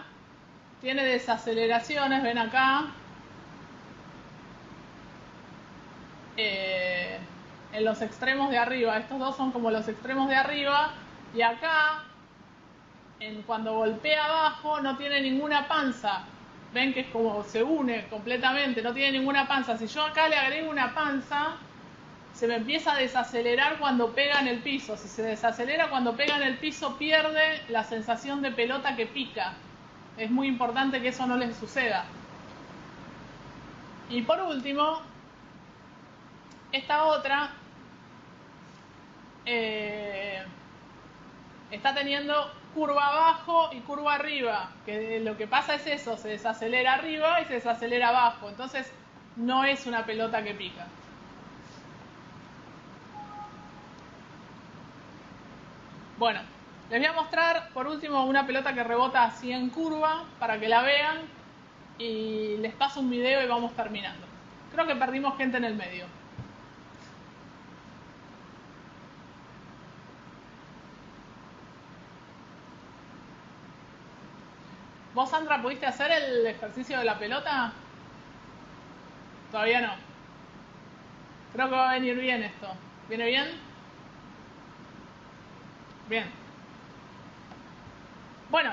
tiene desaceleraciones, ven acá, en los extremos de arriba. Estos dos son como los extremos de arriba, y acá, cuando golpea abajo, no tiene ninguna panza. Ven que es como se une completamente, no tiene ninguna panza. Si yo acá le agrego una panza, se me empieza a desacelerar cuando pega en el piso. Si se desacelera cuando pega en el piso, pierde la sensación de pelota que pica. Es muy importante que eso no les suceda. Y por último, esta otra está teniendo curva abajo y curva arriba, que lo que pasa es eso, se desacelera arriba y se desacelera abajo. Entonces no es una pelota que pica. Bueno, les voy a mostrar por último una pelota que rebota así en curva para que la vean, y les paso un video y vamos terminando. Creo que perdimos gente en el medio. ¿Vos, Sandra, pudiste hacer el ejercicio de la pelota? Todavía no. Creo que va a venir bien esto. ¿Viene bien? Bien. Bueno.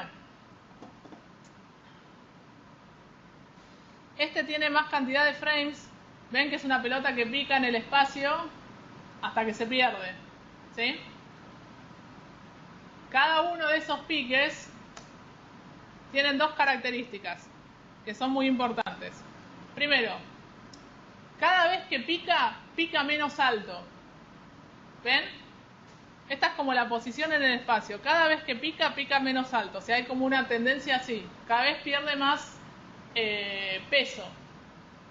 Este tiene más cantidad de frames. Ven que es una pelota que pica en el espacio hasta que se pierde. ¿Sí? Cada uno de esos piques tienen dos características que son muy importantes. Primero, cada vez que pica, pica menos alto. ¿Ven? Esta es como la posición en el espacio. Cada vez que pica, pica menos alto. O sea, hay como una tendencia así. Cada vez pierde más peso,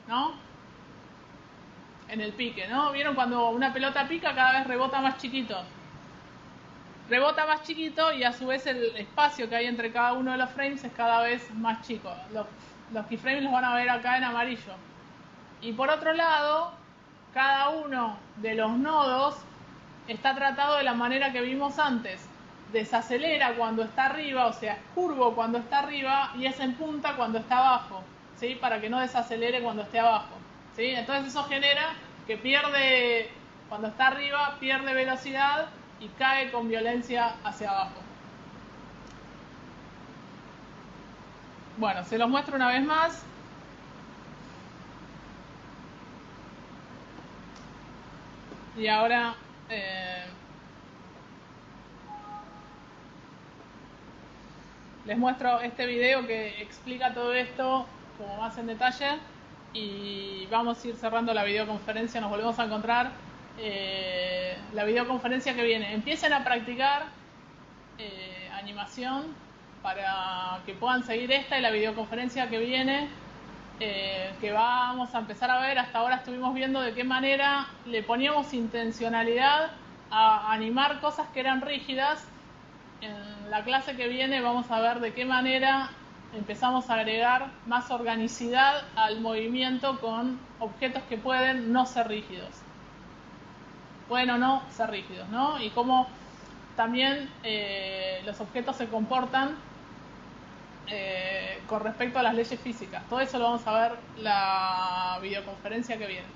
¿no? En el pique, ¿no? ¿Vieron cuando una pelota pica, cada vez rebota más chiquito? Rebota más chiquito y a su vez el espacio que hay entre cada uno de los frames es cada vez más chico. Los keyframes los van a ver acá en amarillo. Y por otro lado, cada uno de los nodos está tratado de la manera que vimos antes. Desacelera cuando está arriba, o sea, es curvo cuando está arriba, y es en punta cuando está abajo, ¿sí? Para que no desacelere cuando esté abajo, ¿sí? Entonces eso genera que pierde, cuando está arriba, pierde velocidad y cae con violencia hacia abajo. Bueno, se los muestro una vez más. Y ahora les muestro este video que explica todo esto como más en detalle y vamos a ir cerrando la videoconferencia. Nos volvemos a encontrar la videoconferencia que viene. Empiecen a practicar animación para que puedan seguir esta y la videoconferencia que viene, que vamos a empezar a ver. Hasta ahora estuvimos viendo de qué manera le poníamos intencionalidad a animar cosas que eran rígidas. En la clase que viene vamos a ver de qué manera empezamos a agregar más organicidad al movimiento con objetos que pueden no ser rígidos. Pueden o no ser rígidos, ¿no? Y cómo también los objetos se comportan con respecto a las leyes físicas. Todo eso lo vamos a ver la videoconferencia que viene.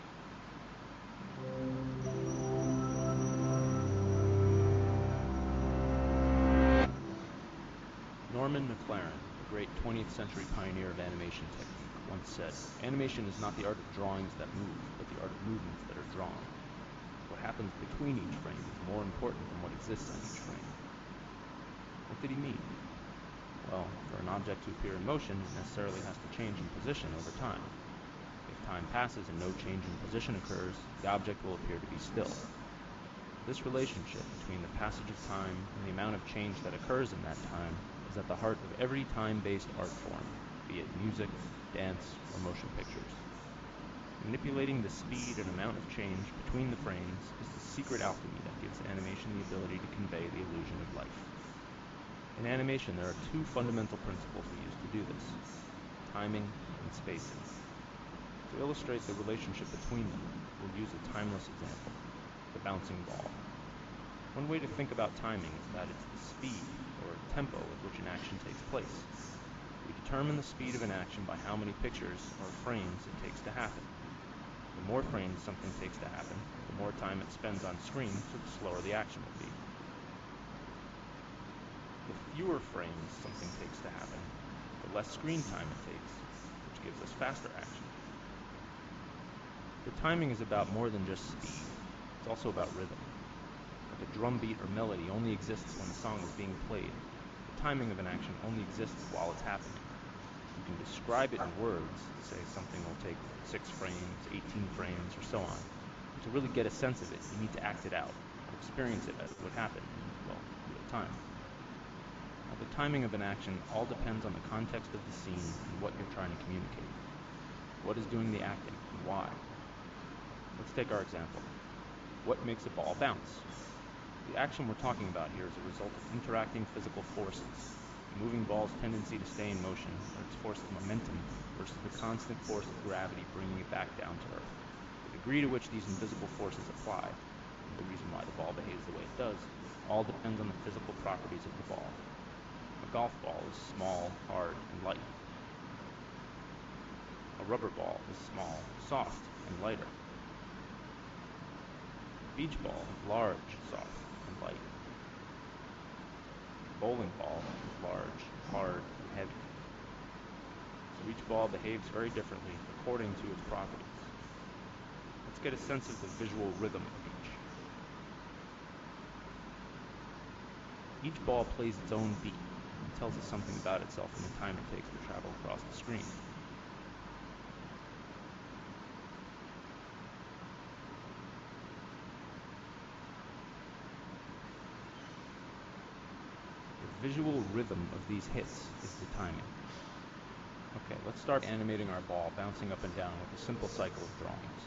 Norman McLaren, the great 20th century pioneer of animation technique, once said, "Animation is not the art of drawings that move, but the art of movements that are drawn. What happens between each frame is more important than what exists on each frame." What did he mean? Well, for an object to appear in motion, it necessarily has to change in position over time. If time passes and no change in position occurs, the object will appear to be still. This relationship between the passage of time and the amount of change that occurs in that time is at the heart of every time-based art form, be it music, dance, or motion pictures. Manipulating the speed and amount of change between the frames is the secret alchemy that gives animation the ability to convey the illusion of life. In animation, there are two fundamental principles we use to do this: timing and spacing. To illustrate the relationship between them, we'll use a timeless example: the bouncing ball. One way to think about timing is that it's the speed, or tempo, at which an action takes place. We determine the speed of an action by how many pictures, or frames, it takes to happen. The more frames something takes to happen, the more time it spends on screen, so the slower the action will be. The fewer frames something takes to happen, the less screen time it takes, which gives us faster action. The timing is about more than just speed. It's also about rhythm. If a drum beat or melody only exists when the song is being played, the timing of an action only exists while it's happening. You can describe it in words, say something will take 6 frames, 18 frames, or so on. But to really get a sense of it, you need to act it out, or experience it as it would happen in, well, real time. Now, the timing of an action all depends on the context of the scene and what you're trying to communicate. What is doing the acting, and why? Let's take our example. What makes a ball bounce? The action we're talking about here is a result of interacting physical forces. A moving ball's tendency to stay in motion, or its force of momentum, versus the constant force of gravity bringing it back down to Earth. The degree to which these invisible forces apply, and the reason why the ball behaves the way it does, all depends on the physical properties of the ball. A golf ball is small, hard, and light. A rubber ball is small, soft, and lighter. A beach ball is large, soft, and light. A bowling ball is large, hard, and heavy. So each ball behaves very differently according to its properties. Let's get a sense of the visual rhythm of each. Each ball plays its own beat and tells us something about itself in the time it takes to travel across the screen. The visual rhythm of these hits is the timing. Okay, let's start animating our ball bouncing up and down with a simple cycle of drawings.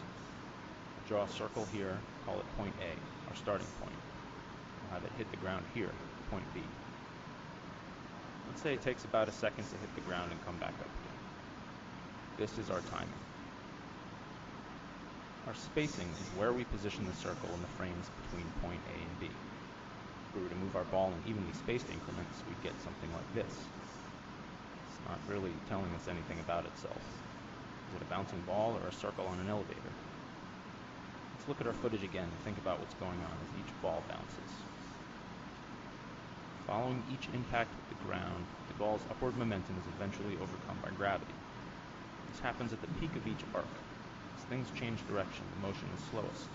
We'll draw a circle here, call it point A, our starting point. We'll have it hit the ground here, point B. Let's say it takes about a second to hit the ground and come back up again. This is our timing. Our spacing is where we position the circle in the frames between point A and B. If we were to move our ball in evenly spaced increments, we'd get something like this. It's not really telling us anything about itself. Is it a bouncing ball or a circle on an elevator? Let's look at our footage again and think about what's going on as each ball bounces. Following each impact with the ground, the ball's upward momentum is eventually overcome by gravity. This happens at the peak of each arc. As things change direction, the motion is slowest.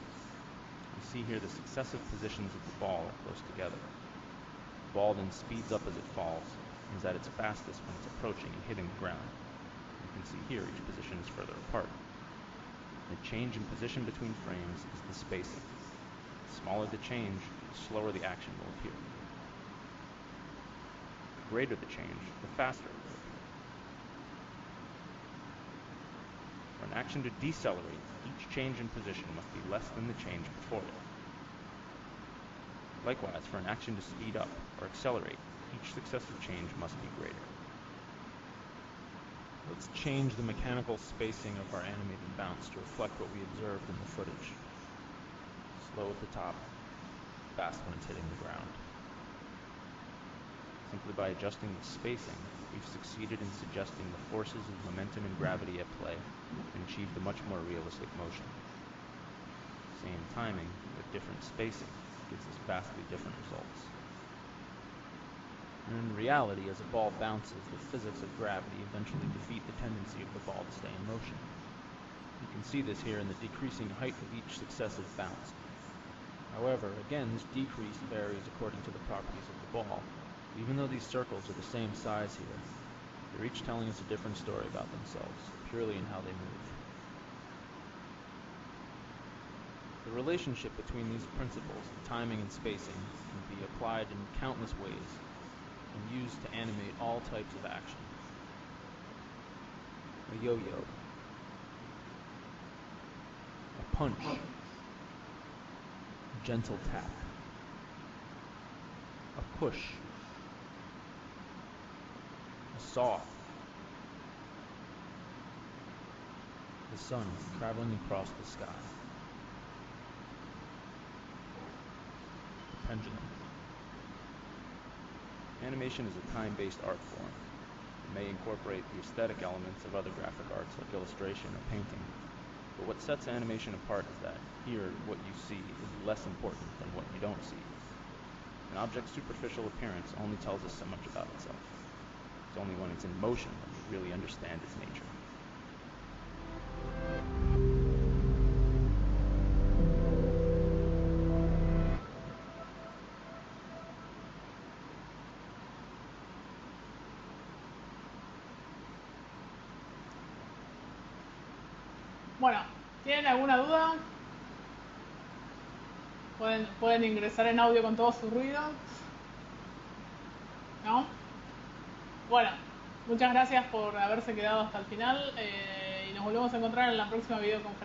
You see here the successive positions of the ball are close together. The ball then speeds up as it falls and is at its fastest when it's approaching and hitting the ground. You can see here each position is further apart. The change in position between frames is the spacing. The smaller the change, the slower the action will appear. The greater the change, the faster it will appear. For an action to decelerate, each change in position must be less than the change before it. Likewise, for an action to speed up or accelerate, each successive change must be greater. Let's change the mechanical spacing of our animated bounce to reflect what we observed in the footage. Slow at the top, fast when it's hitting the ground. Simply by adjusting the spacing, we've succeeded in suggesting the forces of momentum and gravity at play and achieved a much more realistic motion. Same timing, with different spacing, gives us vastly different results. And in reality, as a ball bounces, the physics of gravity eventually defeat the tendency of the ball to stay in motion. You can see this here in the decreasing height of each successive bounce. However, again, this decrease varies according to the properties of the ball. Even though these circles are the same size here, they're each telling us a different story about themselves, purely in how they move. The relationship between these principles of timing and spacing can be applied in countless ways and used to animate all types of action. A yo-yo, a punch, a gentle tap, a push, a saw, the sun traveling across the sky, the pendulum. Animation is a time-based art form. It may incorporate the aesthetic elements of other graphic arts like illustration or painting. But what sets animation apart is that here what you see is less important than what you don't see. An object's superficial appearance only tells us so much about itself. It's only when it's in motion that we really understand its nature. Bueno, ¿tienen alguna duda? Pueden ingresar en audio con todo su ruido. ¿No? Bueno, muchas gracias por haberse quedado hasta el final y nos volvemos a encontrar en la próxima videoconferencia.